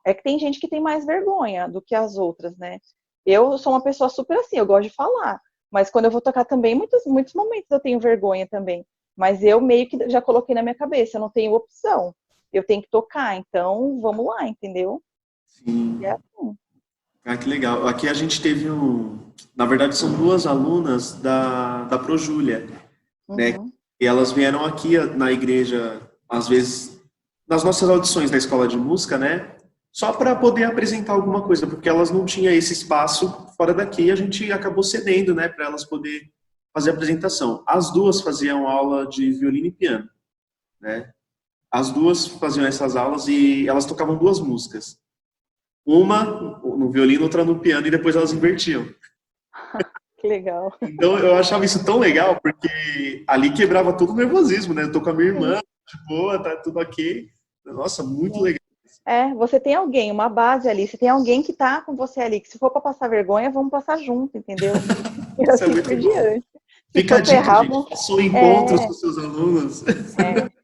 é que tem gente que tem mais vergonha do que as outras, né? Eu sou uma pessoa super assim, eu gosto de falar. Mas quando eu vou tocar também, muitos momentos eu tenho vergonha também. Mas eu meio que já coloquei na minha cabeça, eu não tenho opção. Eu tenho que tocar, então vamos lá, entendeu? E é sim. assim. Ah, que legal. Aqui a gente teve na verdade são duas alunas da ProJúlia, né? Uhum. E elas vieram aqui na igreja, às vezes, nas nossas audições da escola de música, né? Só para poder apresentar alguma coisa, porque elas não tinham esse espaço fora daqui e a gente acabou cedendo, né, para elas poder fazer a apresentação. As duas faziam aula de violino e piano, né? As duas faziam essas aulas e elas tocavam duas músicas. Uma no violino, outra no piano, e depois elas invertiam. Que legal. Então eu achava isso tão legal, porque ali quebrava todo o nervosismo, né? Eu tô com a minha irmã, Sim, de boa, tá tudo ok. Nossa, muito sim. legal. Você tem alguém, uma base ali, você tem alguém que tá com você ali, que se for para passar vergonha, vamos passar junto, entendeu? E Isso é assim por muito bom. diante. Se Fica for a para dica, errar, gente. vamos... Façam encontros é, com seus alunos. é.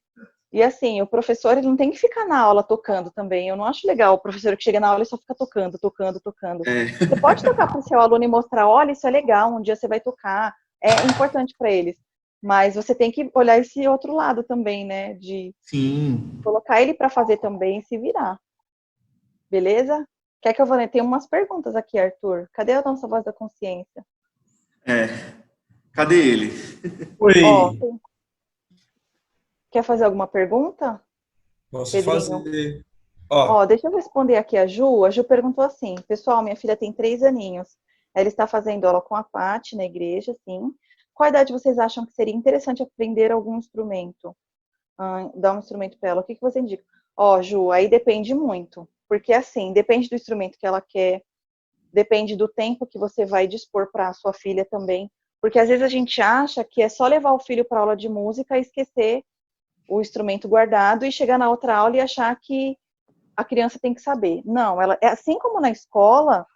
E assim, o professor ele não tem que ficar na aula tocando também. Eu não acho legal o professor que chega na aula e só fica tocando, tocando, tocando. É, Você pode tocar para o seu aluno e mostrar, olha, isso é legal, um dia você vai tocar. É importante para eles. Mas você tem que olhar esse outro lado também, né? De sim. colocar ele para fazer também e se virar. Beleza? Quer que eu vou ler? Tem umas perguntas aqui, Arthur. Cadê a nossa voz da consciência? É. Cadê ele? Ó, Oi. quer fazer alguma pergunta, Posso Pedrinho? fazer. Ó, deixa eu responder aqui a Ju. A Ju perguntou assim: pessoal, minha filha tem 3 aninhos. Ela está fazendo aula com a Paty na igreja, sim. Qual idade vocês acham que seria interessante aprender algum instrumento? Dar um instrumento para ela. O que você indica? Ó, Ju, aí depende muito. Porque assim, depende do instrumento que ela quer, depende do tempo que você vai dispor para a sua filha também. Porque às vezes a gente acha que é só levar o filho para aula de música e esquecer o instrumento guardado e chegar na outra aula e achar que a criança tem que saber. Não, ela é assim como na escola,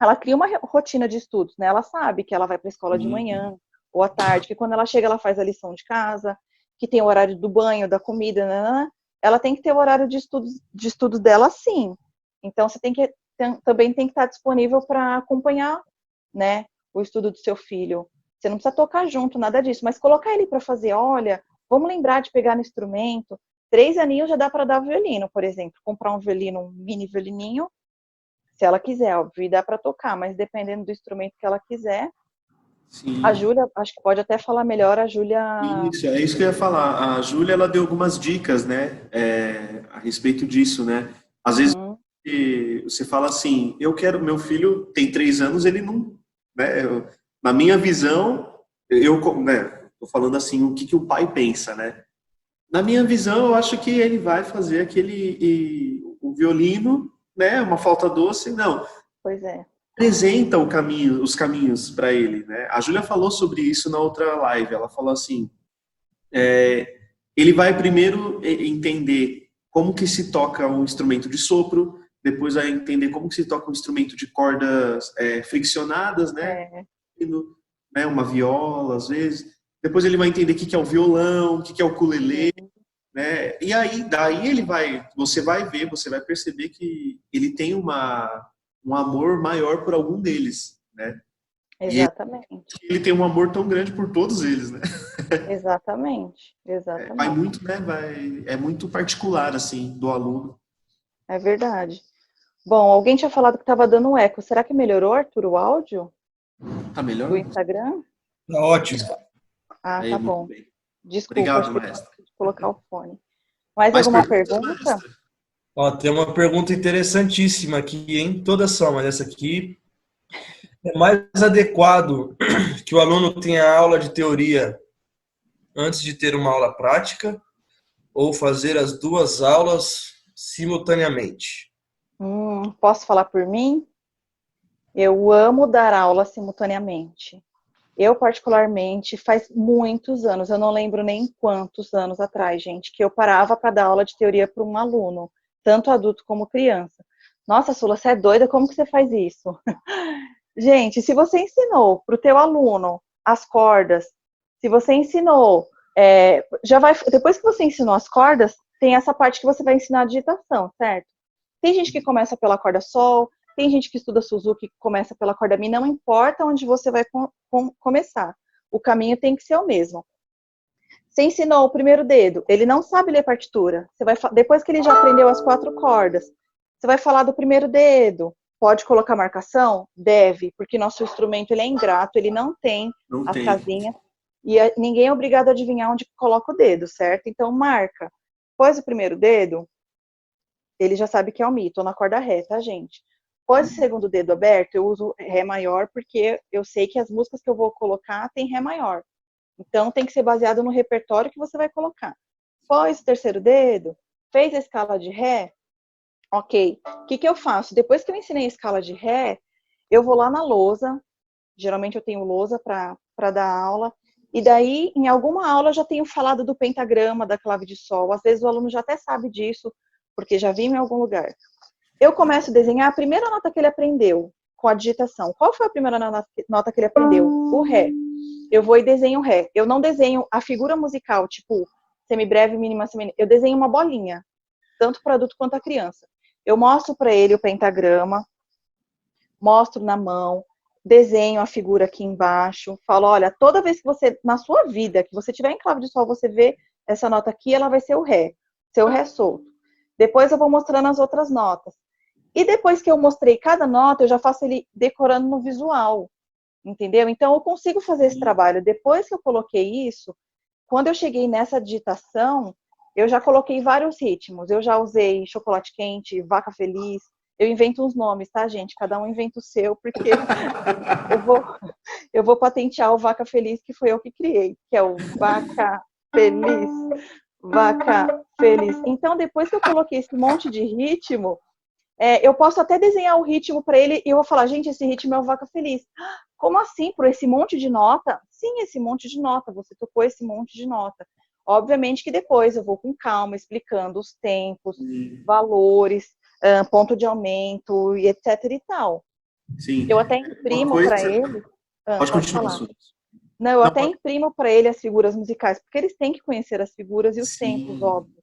ela cria uma rotina de estudos, né? Ela sabe que ela vai para a escola de manhã ou à tarde, que quando ela chega ela faz a lição de casa, que tem o horário do banho, da comida, né? Ela tem que ter o horário de estudos dela, sim. Então você também tem que estar disponível para acompanhar, né, o estudo do seu filho. Você não precisa tocar junto, nada disso, mas colocar ele para fazer, olha, vamos lembrar de pegar no instrumento. 3 aninhos já dá para dar violino, por exemplo. Comprar um violino, um mini violininho, se ela quiser, óbvio, e dá para tocar, mas dependendo do instrumento que ela quiser. Sim. A Júlia, acho que pode até falar melhor, a Júlia... Isso, é isso que eu ia falar. A Júlia, ela deu algumas dicas, né, a respeito disso, né? Às vezes você fala assim, eu quero, meu filho tem 3 anos, ele não, né, na minha visão, né, tô falando assim, o que que o pai pensa, né? Na minha visão, eu acho que ele vai fazer o violino, né, uma flauta doce, não. Pois é. Apresenta os caminhos para ele, né? A Júlia falou sobre isso na outra live. Ela falou assim, ele vai primeiro entender como que se toca um instrumento de sopro, depois vai entender como que se toca um instrumento de cordas friccionadas, né? Né? Uma viola, às vezes. Depois ele vai entender o que que é o violão, o que que é o ukulele, né? E aí, daí você vai ver, você vai perceber que ele tem um amor maior por algum deles, né? Exatamente. E ele tem um amor tão grande por todos eles, né? Exatamente. Vai Exatamente. muito, né? É muito particular, assim, do aluno. É verdade. Bom, alguém tinha falado que estava dando um eco. Será que melhorou, Arthur, o áudio Tá melhor? do Instagram? Tá ótimo. Ah, Aí, tá muito bom. bem. Desculpa, acho Obrigado, que eu mestre. esqueci de colocar o fone. Mais Mais alguma perguntas, pergunta? mestre? Ó, tem uma pergunta interessantíssima aqui, hein? Todas são, mas essa aqui é mais adequado que o aluno tenha aula de teoria antes de ter uma aula prática ou fazer as duas aulas simultaneamente? Posso falar por mim? Eu amo dar aula simultaneamente. Eu, particularmente, faz muitos anos, eu não lembro nem quantos anos atrás, gente, que eu parava para dar aula de teoria para um aluno, tanto adulto como criança. Nossa, Sula, você é doida? Como que você faz isso? Gente, se você ensinou para o teu aluno as cordas, se você ensinou, depois que você ensinou as cordas, tem essa parte que você vai ensinar a digitação, certo? Tem gente que começa pela corda sol, tem gente que estuda Suzuki que começa pela corda mi, não importa onde você vai começar, o caminho tem que ser o mesmo. Você ensinou o primeiro dedo, ele não sabe ler partitura. Depois que ele já aprendeu as 4 cordas, você vai falar do primeiro dedo. Pode colocar marcação? Deve, porque nosso instrumento ele é ingrato, ele não tem as casinhas. E ninguém é obrigado a adivinhar onde coloca o dedo, certo? Então marca. Pôs o primeiro dedo, ele já sabe que é o mi, tô na corda ré, tá, gente? Pôs o segundo dedo aberto, eu uso ré maior, porque eu sei que as músicas que eu vou colocar tem ré maior. Então, tem que ser baseado no repertório que você vai colocar. Pôs o terceiro dedo, fez a escala de ré, ok. O que eu faço? Depois que eu ensinei a escala de ré, eu vou lá na lousa, geralmente eu tenho lousa para dar aula, e daí, em alguma aula, eu já tenho falado do pentagrama, da clave de sol. Às vezes o aluno já até sabe disso, porque já vi em algum lugar. Eu começo a desenhar a primeira nota que ele aprendeu com a digitação. Qual foi a primeira nota que ele aprendeu? O ré. Eu vou e desenho o ré. Eu não desenho a figura musical, tipo semibreve, mínima, semínima. Eu desenho uma bolinha, tanto para adulto quanto a criança. Eu mostro para ele o pentagrama, mostro na mão, desenho a figura aqui embaixo, falo, olha, toda vez que você, na sua vida, que você tiver em clave de sol, você vê essa nota aqui, ela vai ser o ré, seu ré solto. Depois eu vou mostrando as outras notas. E depois que eu mostrei cada nota, eu já faço ele decorando no visual, entendeu? Então eu consigo fazer esse trabalho. Depois que eu coloquei isso, quando eu cheguei nessa digitação, eu já coloquei vários ritmos. Eu já usei chocolate quente, vaca feliz. Eu invento uns nomes, tá, gente? Cada um inventa o seu, porque eu vou, eu vou patentear o vaca feliz, que foi eu que criei, que é o vaca feliz, vaca feliz. Então, depois que eu coloquei esse monte de ritmo, eu posso até desenhar o ritmo para ele e eu vou falar, gente, esse ritmo é o vaca feliz. Como assim? Por esse monte de nota? Sim, esse monte de nota. Você tocou esse monte de nota. Obviamente que depois eu vou com calma explicando os tempos, valores, ponto de aumento e etc e tal. Sim. Eu até imprimo para ele. Pode continuar, falar. Não, eu até imprimo para ele as figuras musicais, porque eles têm que conhecer as figuras e os tempos, óbvio.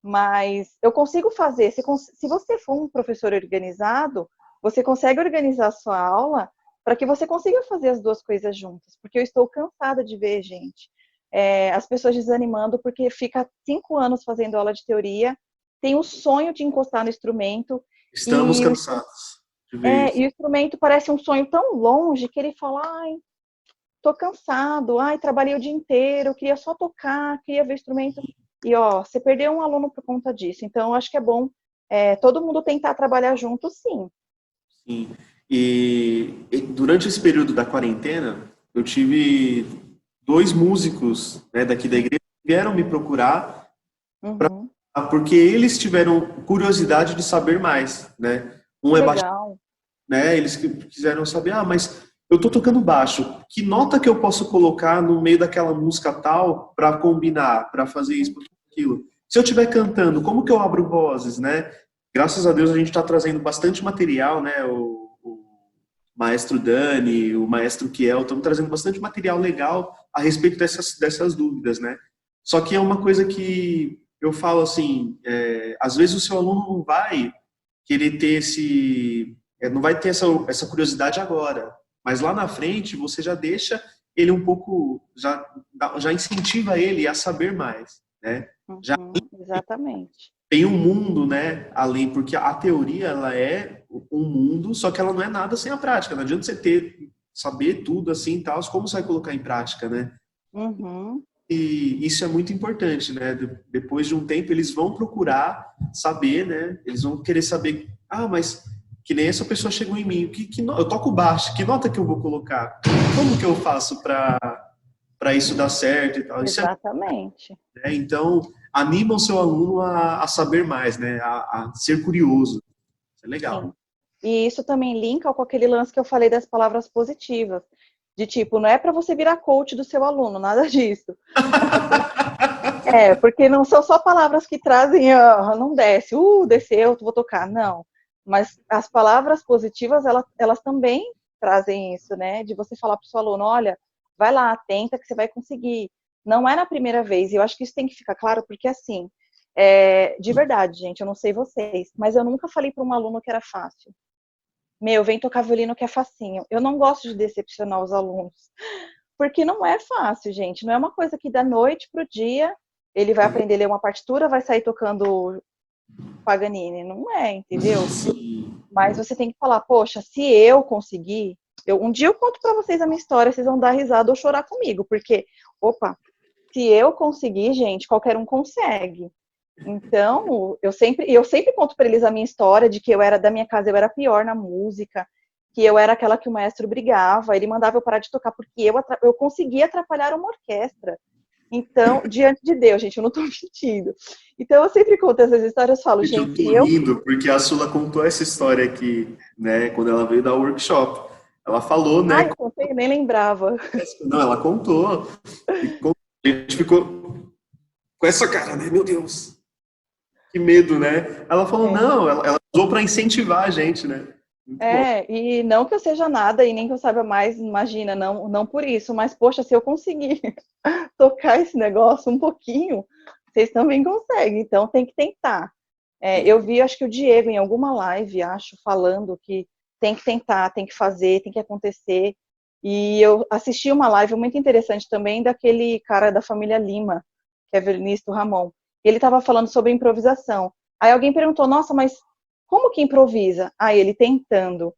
Mas eu consigo fazer. Se você for um professor organizado, você consegue organizar a sua aula para que você consiga fazer as duas coisas juntas. Porque eu estou cansada de ver, gente, as pessoas desanimando porque fica 5 anos fazendo aula de teoria, tem o sonho de encostar no instrumento. Estamos cansados de ver isso. E o instrumento parece um sonho tão longe que ele fala, ai, tô cansado, ai, trabalhei o dia inteiro, queria só tocar, queria ver o instrumento. E, você perdeu um aluno por conta disso. Então, eu acho que é bom todo mundo tentar trabalhar junto, sim. Sim. E durante esse período da quarentena, eu tive 2 músicos, né, daqui da igreja que vieram me procurar porque eles tiveram curiosidade de saber mais, né? Um é baixo, né? Eles quiseram saber, mas eu tô tocando baixo, que nota que eu posso colocar no meio daquela música tal para combinar, para fazer isso, aquilo? Se eu estiver cantando, como que eu abro vozes, né? Graças a Deus a gente está trazendo bastante material, né? O maestro Dani, o maestro Kiel, estão trazendo bastante material legal a respeito dessas dúvidas, né? Só que é uma coisa que eu falo assim, às vezes o seu aluno não vai querer ter não vai ter essa curiosidade agora, mas lá na frente você já deixa ele um pouco, já incentiva ele a saber mais, né? Exatamente. Tem um mundo, né, além, porque a teoria, ela é um mundo, só que ela não é nada sem a prática. Não adianta você saber tudo assim e tal, como você vai colocar em prática, né? E isso é muito importante, né? Depois de um tempo, eles vão procurar saber, né? Eles vão querer saber, mas que nem essa pessoa chegou em mim, eu toco baixo, que nota que eu vou colocar? Como que eu faço para isso dar certo e tal? Exatamente. Isso então, anima o seu aluno a saber mais, né? A ser curioso. Isso é legal. Sim. E isso também linka com aquele lance que eu falei das palavras positivas. De tipo, não é para você virar coach do seu aluno, nada disso. Porque não são só palavras que trazem, não desce, desceu, vou tocar, não. Mas as palavras positivas, elas também trazem isso, né? De você falar para o seu aluno, olha, vai lá, tenta que você vai conseguir. Não é na primeira vez, e eu acho que isso tem que ficar claro, porque assim, de verdade, gente, eu não sei vocês, mas eu nunca falei para um aluno que era fácil. Vem tocar violino que é facinho. Eu não gosto de decepcionar os alunos, porque não é fácil, gente. Não é uma coisa que da noite pro dia ele vai aprender a ler uma partitura, vai sair tocando Paganini. Não é, entendeu? Mas você tem que falar, poxa, se eu conseguir, um dia eu conto para vocês a minha história, vocês vão dar risada ou chorar comigo, porque, se eu conseguir, gente, qualquer um consegue. Então, eu sempre conto para eles a minha história de que da minha casa eu era pior na música, que eu era aquela que o maestro brigava, ele mandava eu parar de tocar porque eu conseguia atrapalhar uma orquestra. Então, diante de Deus, gente, eu não estou mentindo. Então, eu sempre conto essas histórias, falo, gente, eu tô rindo, porque a Sula contou essa história aqui, né, quando ela veio dar o workshop. Ela falou, né? Eu contei, nem lembrava. Não, ela contou. A gente ficou com essa cara, né? Meu Deus. Que medo, né? Ela falou, não, ela usou para incentivar a gente, né? E não que eu seja nada e nem que eu saiba mais, imagina, não por isso, mas poxa, se eu conseguir tocar esse negócio um pouquinho, vocês também conseguem, então tem que tentar. Eu vi, acho que o Diego em alguma live, falando que tem que tentar, tem que fazer, tem que acontecer. E eu assisti uma live muito interessante também daquele cara da família Lima, que é violinista, o Ramon. Ele estava falando sobre improvisação. Aí alguém perguntou, nossa, mas como que improvisa? Ele tentando.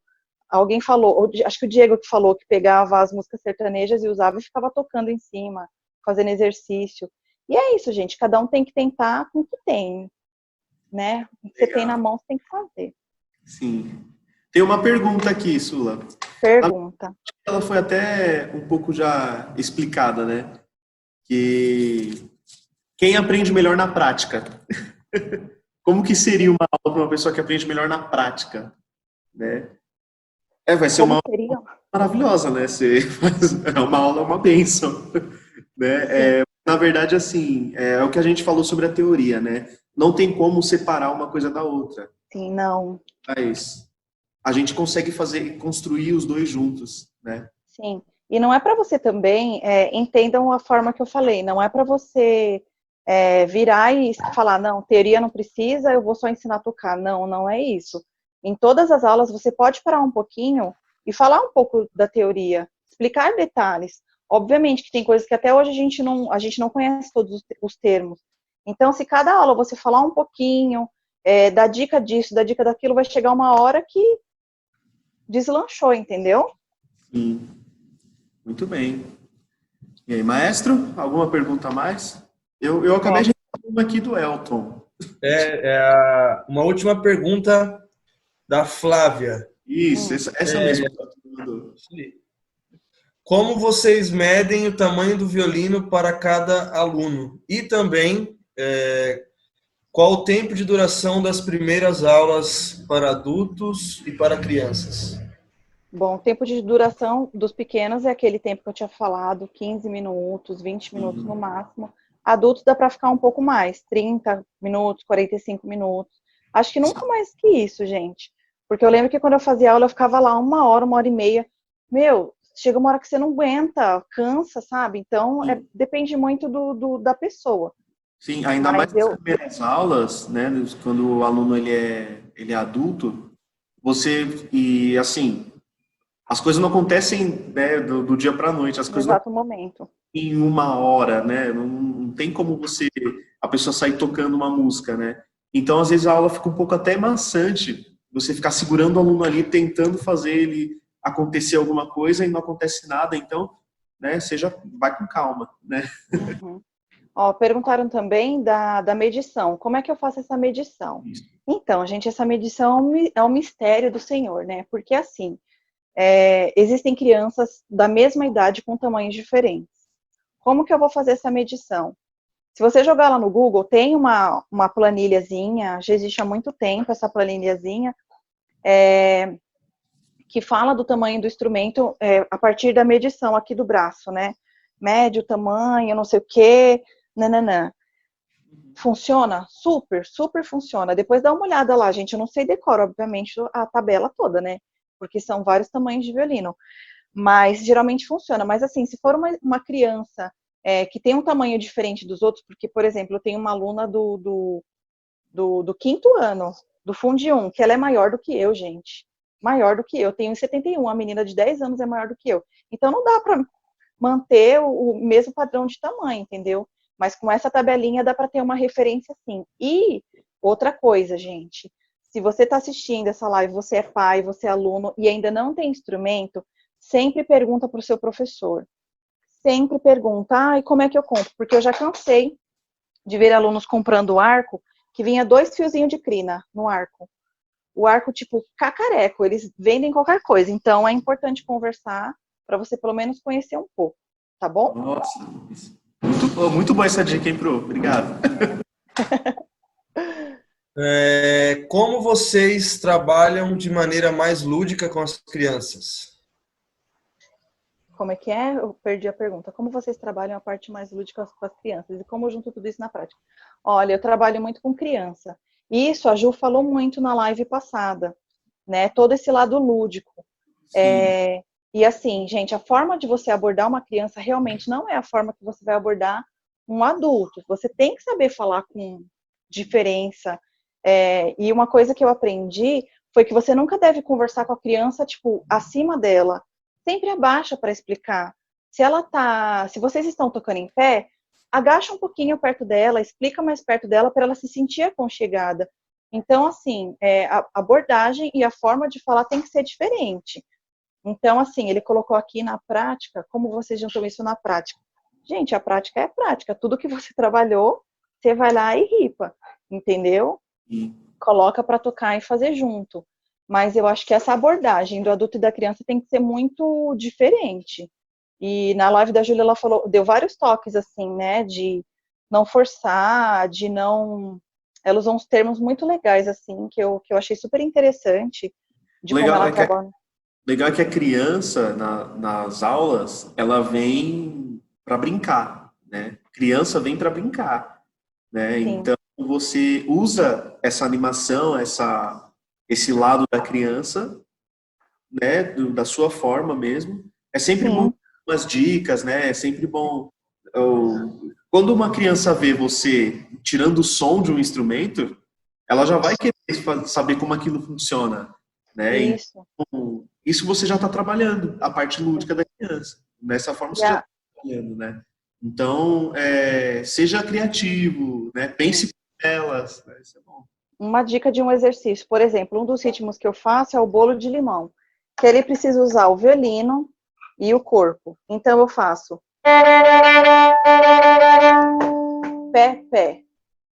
Alguém falou, acho que o Diego que falou que pegava as músicas sertanejas e usava e ficava tocando em cima. fazendo exercício. E é isso, gente, cada um tem que tentar com o que tem, né? O que você tem na mão, você tem que fazer. Sim. Tem uma pergunta aqui, Sula. Pergunta. Ela foi até um pouco já explicada, né? Que quem aprende melhor na prática? Como que seria uma aula para uma pessoa que aprende melhor na prática, né? Vai ser Como uma seria? aula maravilhosa, né? É uma aula, uma bênção, né? Na verdade, assim, é o que a gente falou sobre a teoria, né? Não tem como separar uma coisa da outra. Sim, não. Mas a gente consegue construir os dois juntos, né? Sim. E não é para você também, entendam a forma que eu falei, não é para você virar e falar, não, teoria não precisa, eu vou só ensinar a tocar. Não, não é isso. Em todas as aulas você pode parar um pouquinho e falar um pouco da teoria, explicar detalhes. Obviamente que tem coisas que até hoje a gente não conhece todos os termos. Então, se cada aula você falar um pouquinho, dar dica disso, dar dica daquilo, vai chegar uma hora que deslanchou, entendeu? Sim. Muito bem. E aí, maestro, alguma pergunta a mais? Eu acabei de receber uma aqui do Elton. Uma última pergunta da Flávia. Isso, essa mesmo. Como vocês medem o tamanho do violino para cada aluno? E também, qual o tempo de duração das primeiras aulas para adultos e para crianças? Bom, o tempo de duração dos pequenos é aquele tempo que eu tinha falado, 15 minutos, 20 minutos no máximo. Adultos dá para ficar um pouco mais, 30 minutos, 45 minutos. Acho que nunca mais que isso, gente. Porque eu lembro que quando eu fazia aula, eu ficava lá 1 hora e meia. Meu, chega uma hora que você não aguenta, cansa, sabe? Então, depende muito da pessoa. Sim, ainda mais nas primeiras aulas, né? Quando o aluno ele é adulto, e assim, as coisas não acontecem, né, do dia para a noite, as No coisas não exato momento. em 1 hora, né? Não tem como a pessoa sair tocando uma música, né? Então, às vezes a aula fica um pouco até maçante, você ficar segurando o aluno ali, tentando fazer ele acontecer alguma coisa e não acontece nada. Então, né? Vai com calma, né? Uhum. Ó, perguntaram também da medição. Como é que eu faço essa medição? Isso. Então, gente, essa medição é um mistério do Senhor, né? Porque assim, existem crianças da mesma idade com tamanhos diferentes. Como que eu vou fazer essa medição? Se você jogar lá no Google, tem uma planilhazinha, já existe há muito tempo essa planilhazinha, que fala do tamanho do instrumento a partir da medição aqui do braço, né? Médio, tamanho, não sei o quê, nananã. Funciona? Super, super funciona. Depois dá uma olhada lá, gente. Eu não sei decor, obviamente, a tabela toda, né? Porque são vários tamanhos de violino. Mas geralmente funciona. Mas assim, se for uma criança que tem um tamanho diferente dos outros, porque, por exemplo, eu tenho uma aluna do 5º ano, do Fundi 1, que ela é maior do que eu, gente. Maior do que eu. Tenho 71, a menina de 10 anos é maior do que eu. Então não dá para manter o mesmo padrão de tamanho, entendeu? Mas com essa tabelinha dá para ter uma referência sim. E outra coisa, gente, se você está assistindo essa live, você é pai, você é aluno e ainda não tem instrumento, sempre pergunta para o seu professor. Sempre pergunta, e como é que eu compro? Porque eu já cansei de ver alunos comprando arco que vinha 2 fiozinhos de crina no arco. O arco, tipo, cacareco, eles vendem qualquer coisa. Então, é importante conversar para você, pelo menos, conhecer um pouco, tá bom? Nossa, muito boa essa dica, hein, Pro? Obrigado. Como vocês trabalham de maneira mais lúdica com as crianças? Como é que é? Eu perdi a pergunta. Como vocês trabalham a parte mais lúdica com as crianças? E como eu junto tudo isso na prática? Olha, eu trabalho muito com criança. Isso a Ju falou muito na live passada, né? Todo esse lado lúdico. E assim, gente, a forma de você abordar uma criança realmente não é a forma que você vai abordar um adulto. Você tem que saber falar com diferença. E uma coisa que eu aprendi foi que você nunca deve conversar com a criança, tipo, acima dela. Sempre abaixa para explicar. Se vocês estão tocando em pé, agacha um pouquinho perto dela, explica mais perto dela para ela se sentir aconchegada. Então, assim, a abordagem e a forma de falar tem que ser diferente. Então, assim, ele colocou aqui na prática, como vocês juntam isso na prática? Gente, a prática é prática. Tudo que você trabalhou, você vai lá e ripa, entendeu? Coloca para tocar e fazer junto. Mas eu acho que essa abordagem do adulto e da criança tem que ser muito diferente. E na live da Júlia, ela falou, deu vários toques, assim, né, de não forçar, de não... Ela usou uns termos muito legais, assim, que eu achei super interessante, de como ela trabalha. Legal é que a criança, nas aulas, ela vem para brincar, né? Criança vem para brincar, né? Sim. Então, você usa essa animação, esse lado da criança, né? Da sua forma mesmo. É sempre bom umas dicas, né? É sempre bom... Quando uma criança vê você tirando o som de um instrumento, ela já vai querer saber como aquilo funciona, né? Isso. Então, isso você já está trabalhando, a parte lúdica da criança. Dessa forma você já está trabalhando, né? Então, seja criativo, né? Pense com elas, né? Isso é bom. Uma dica de um exercício, por exemplo, um dos ritmos que eu faço é o bolo de limão, que ele precisa usar o violino e o corpo. Então eu faço pé, pé.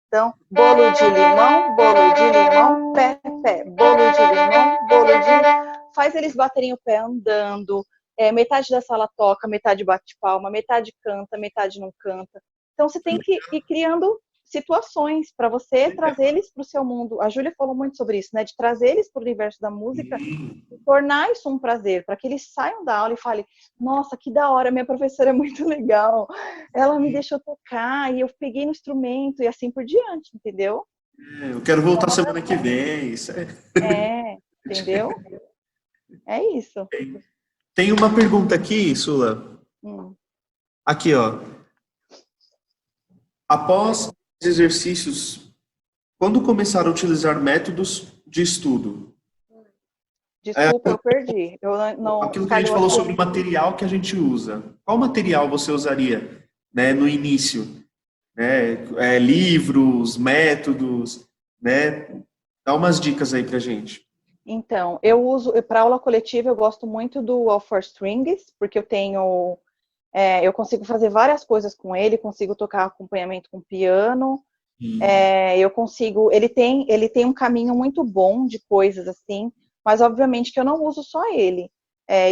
Então, bolo de limão, pé, pé. Bolo de limão, bolo de limão. Faz eles baterem o pé andando. Metade da sala toca, metade bate palma, metade canta, metade não canta. Então, você tem que ir criando situações para você trazer eles para o seu mundo. A Júlia falou muito sobre isso, né? De trazer eles para o universo da música e tornar isso um prazer, para que eles saiam da aula e falem, nossa, que da hora, minha professora é muito legal. Ela me deixou tocar e eu peguei no instrumento e assim por diante, entendeu? Eu quero voltar semana que vem. Isso Entendeu? É isso. Tem uma pergunta aqui, Sula. Aqui, ó. Após os exercícios, quando começar a utilizar métodos de estudo? Desculpa, eu perdi. Eu não, aquilo que a gente falou sobre o material que a gente usa. Qual material você usaria, né, no início? Né? Livros, métodos, né? Dá umas dicas aí pra gente. Então, eu uso, para aula coletiva, eu gosto muito do All Four Strings, porque eu consigo fazer várias coisas com ele, consigo tocar acompanhamento com piano, ele tem um caminho muito bom de coisas assim, mas obviamente que eu não uso só ele.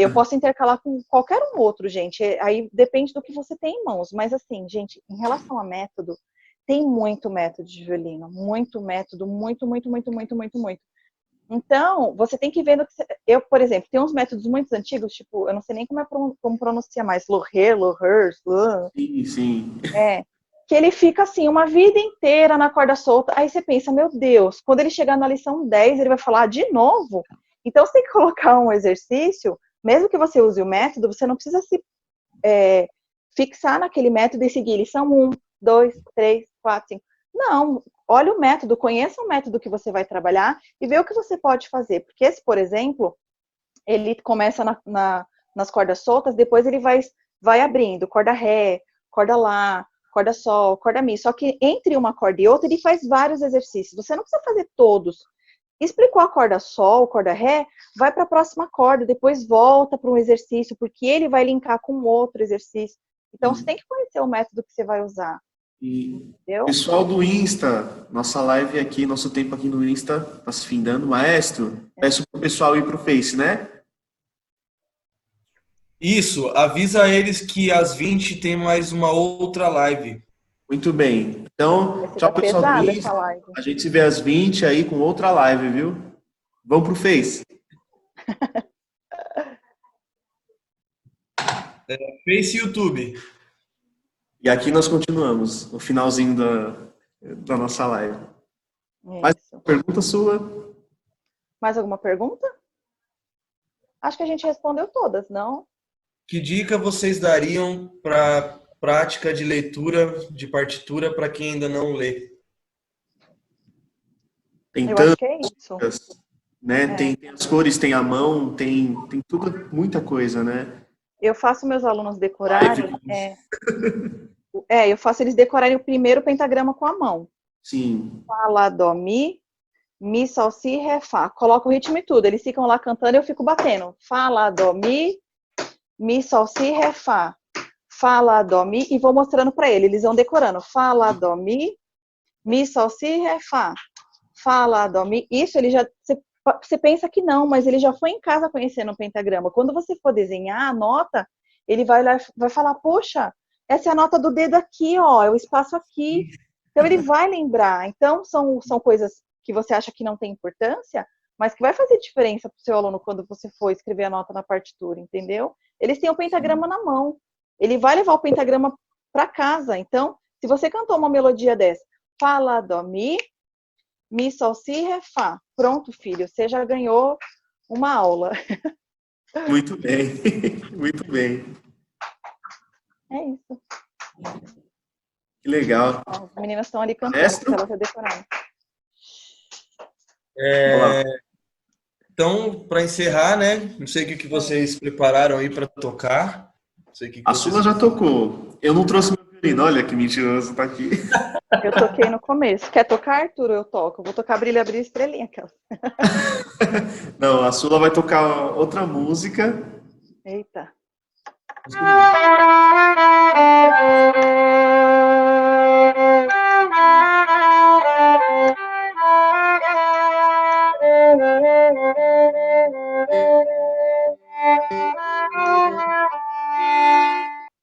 Eu posso intercalar com qualquer um outro, gente, aí depende do que você tem em mãos, mas assim, gente, em relação a método, tem muito método de violino, muito método, muito, muito, muito, muito, muito, muito. Então, você tem que ver no que eu, por exemplo, tem uns métodos muito antigos, tipo, eu não sei nem como pronuncia mais, Loher, Sim. Que ele fica assim, uma vida inteira na corda solta, aí você pensa, meu Deus, quando ele chegar na lição 10, ele vai falar de novo? Então, você tem que colocar um exercício, mesmo que você use o método, você não precisa se fixar naquele método e seguir lição 1, 2, 3, 4, 5. Não, olha o método, conheça o método que você vai trabalhar e vê o que você pode fazer. Porque esse, por exemplo, ele começa nas cordas soltas, depois ele vai abrindo corda ré, corda lá, corda sol, corda mi. Só que entre uma corda e outra, ele faz vários exercícios. Você não precisa fazer todos. Explicou a corda sol, corda ré, vai para a próxima corda, depois volta para um exercício, porque ele vai linkar com outro exercício. Então, você tem que conhecer o método que você vai usar. Entendeu? Pessoal do Insta, nossa live aqui, nosso tempo aqui no Insta tá se findando. Maestro, peço pro pessoal ir pro Face, né? Isso, avisa eles que às 20 tem mais uma outra live. Muito bem. Então, tchau, pessoal do Insta. A gente se vê às 20 aí com outra live, viu? Vamos pro Face. Face e YouTube. E aqui nós continuamos, no finalzinho da nossa live. Mais uma pergunta sua? Mais alguma pergunta? Acho que a gente respondeu todas, não? Que dica vocês dariam para prática de leitura de partitura para quem ainda não lê? Tem acho que é isso. Né? Tem as cores, tem a mão, tem tudo, muita coisa, né? Eu faço meus alunos decorarem. Eu faço eles decorarem o primeiro pentagrama com a mão. Sim. Fá, lá, dó, mi, sol, si, ré, fá. Coloco o ritmo e tudo. Eles ficam lá cantando e eu fico batendo. Fá, lá, dó, mi, sol, si, ré, fá. Fá, Lá, Dó, Mi, e vou mostrando para ele. Eles vão decorando. Fá, Lá, Dó, Mi, Sol, Si, Ré, Fá. Fá, Lá, Dó, Mi. Isso ele já... Você pensa que não, mas ele já foi em casa conhecendo o pentagrama. Quando você for desenhar a nota, ele vai lá, vai falar, poxa, essa é a nota do dedo aqui, ó, é o espaço aqui. Então ele vai lembrar. Então são coisas que você acha que não tem importância, mas que vai fazer diferença para o seu aluno quando você for escrever a nota na partitura, entendeu? Eles têm o pentagrama na mão. Ele vai levar o pentagrama para casa. Então, se você cantou uma melodia dessa, Fá, Lá, Dó, Mi, Mi, Sol, Si, Ré, Fá. Pronto, filho, você já ganhou uma aula. Muito bem, muito bem. É isso. Que legal. As meninas estão ali cantando, Maestro? porque elas já decoraram. Então, para encerrar, né? Não sei o que vocês prepararam aí para tocar. Não sei o que A vocês... Sula já tocou. Eu não trouxe meu violino. Olha que mentiroso, tá aqui. Eu toquei no começo. Quer tocar, Arthur? Eu toco. Eu vou tocar Brilha, Brilha, Estrelinha. Aquela. Não, a Sula vai tocar outra música. Eita.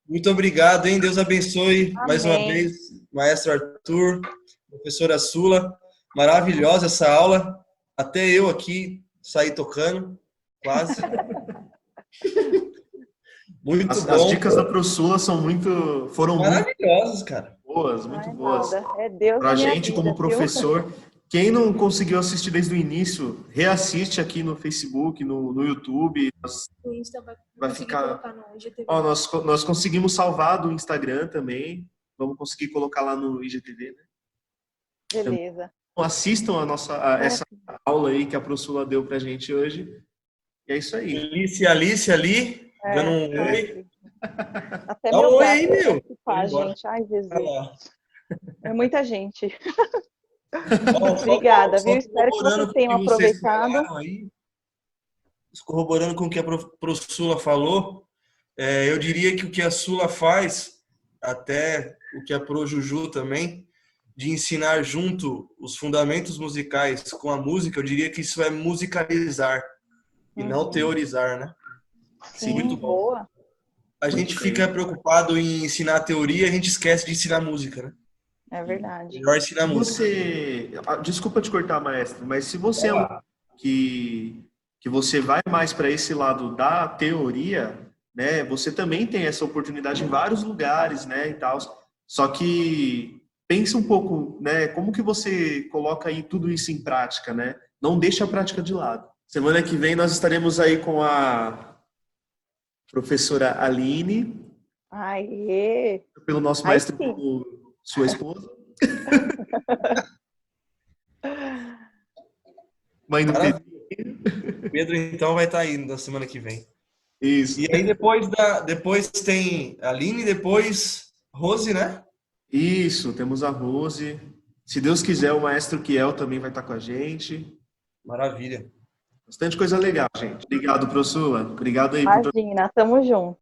Muito obrigado, hein? Deus abençoe mais uma Amém. vez, maestro Arthur, professora Sula. Maravilhosa essa aula. Até eu aqui saí tocando, quase. Muito bom. As dicas da ProSula foram muito maravilhosas, cara. boas, muito Não é boas. nada. É Deus Pra na minha gente, vida, como viu? professor, quem não conseguiu assistir desde o início, reassiste aqui no Facebook, no YouTube. O Insta Vai conseguir ficar... colocar no IGTV. Ó, nós conseguimos salvar do Instagram também. Vamos conseguir colocar lá no IGTV, né? Beleza. Então, assistam essa aula aí que a ProSula deu pra gente hoje. E é isso aí. Alice ali, dando um oi. Até Dá meu um oi gato aí, vai meu. participar, Vai embora. gente. Ai, Jesus. Vai lá. É muita gente. Ó, Obrigada, só viu? Espero que corroborando vocês com o tenham que vocês aproveitado. falaram aí, corroborando com o que a ProSula falou, eu diria que o que a Sula faz, até o que a ProJuju também, de ensinar junto os fundamentos musicais com a música, eu diria que isso é musicalizar e não teorizar, né? Sim, Muito bom. boa. A gente fica preocupado em ensinar teoria e a gente esquece de ensinar música, né? É verdade. Melhor ensinar música. Desculpa te cortar, maestro, mas se você é um que você vai mais para esse lado da teoria, né? Você também tem essa oportunidade em vários lugares, né, e tal. Só que pensa um pouco, né? Como que você coloca aí tudo isso em prática, né? Não deixa a prática de lado. Semana que vem nós estaremos aí com a professora Aline. Aê! Pelo nosso Aí maestro, sim. sua esposa. Mãe do Pedro. Pedro, então, vai estar aí na semana que vem. Isso. E aí depois tem a Aline, depois Rose, né? Isso, temos a Rose. Se Deus quiser, o maestro Kiel também vai estar com a gente. Maravilha. Bastante coisa legal, gente. Obrigado, professora. Obrigado aí por... Imagina, tamo junto.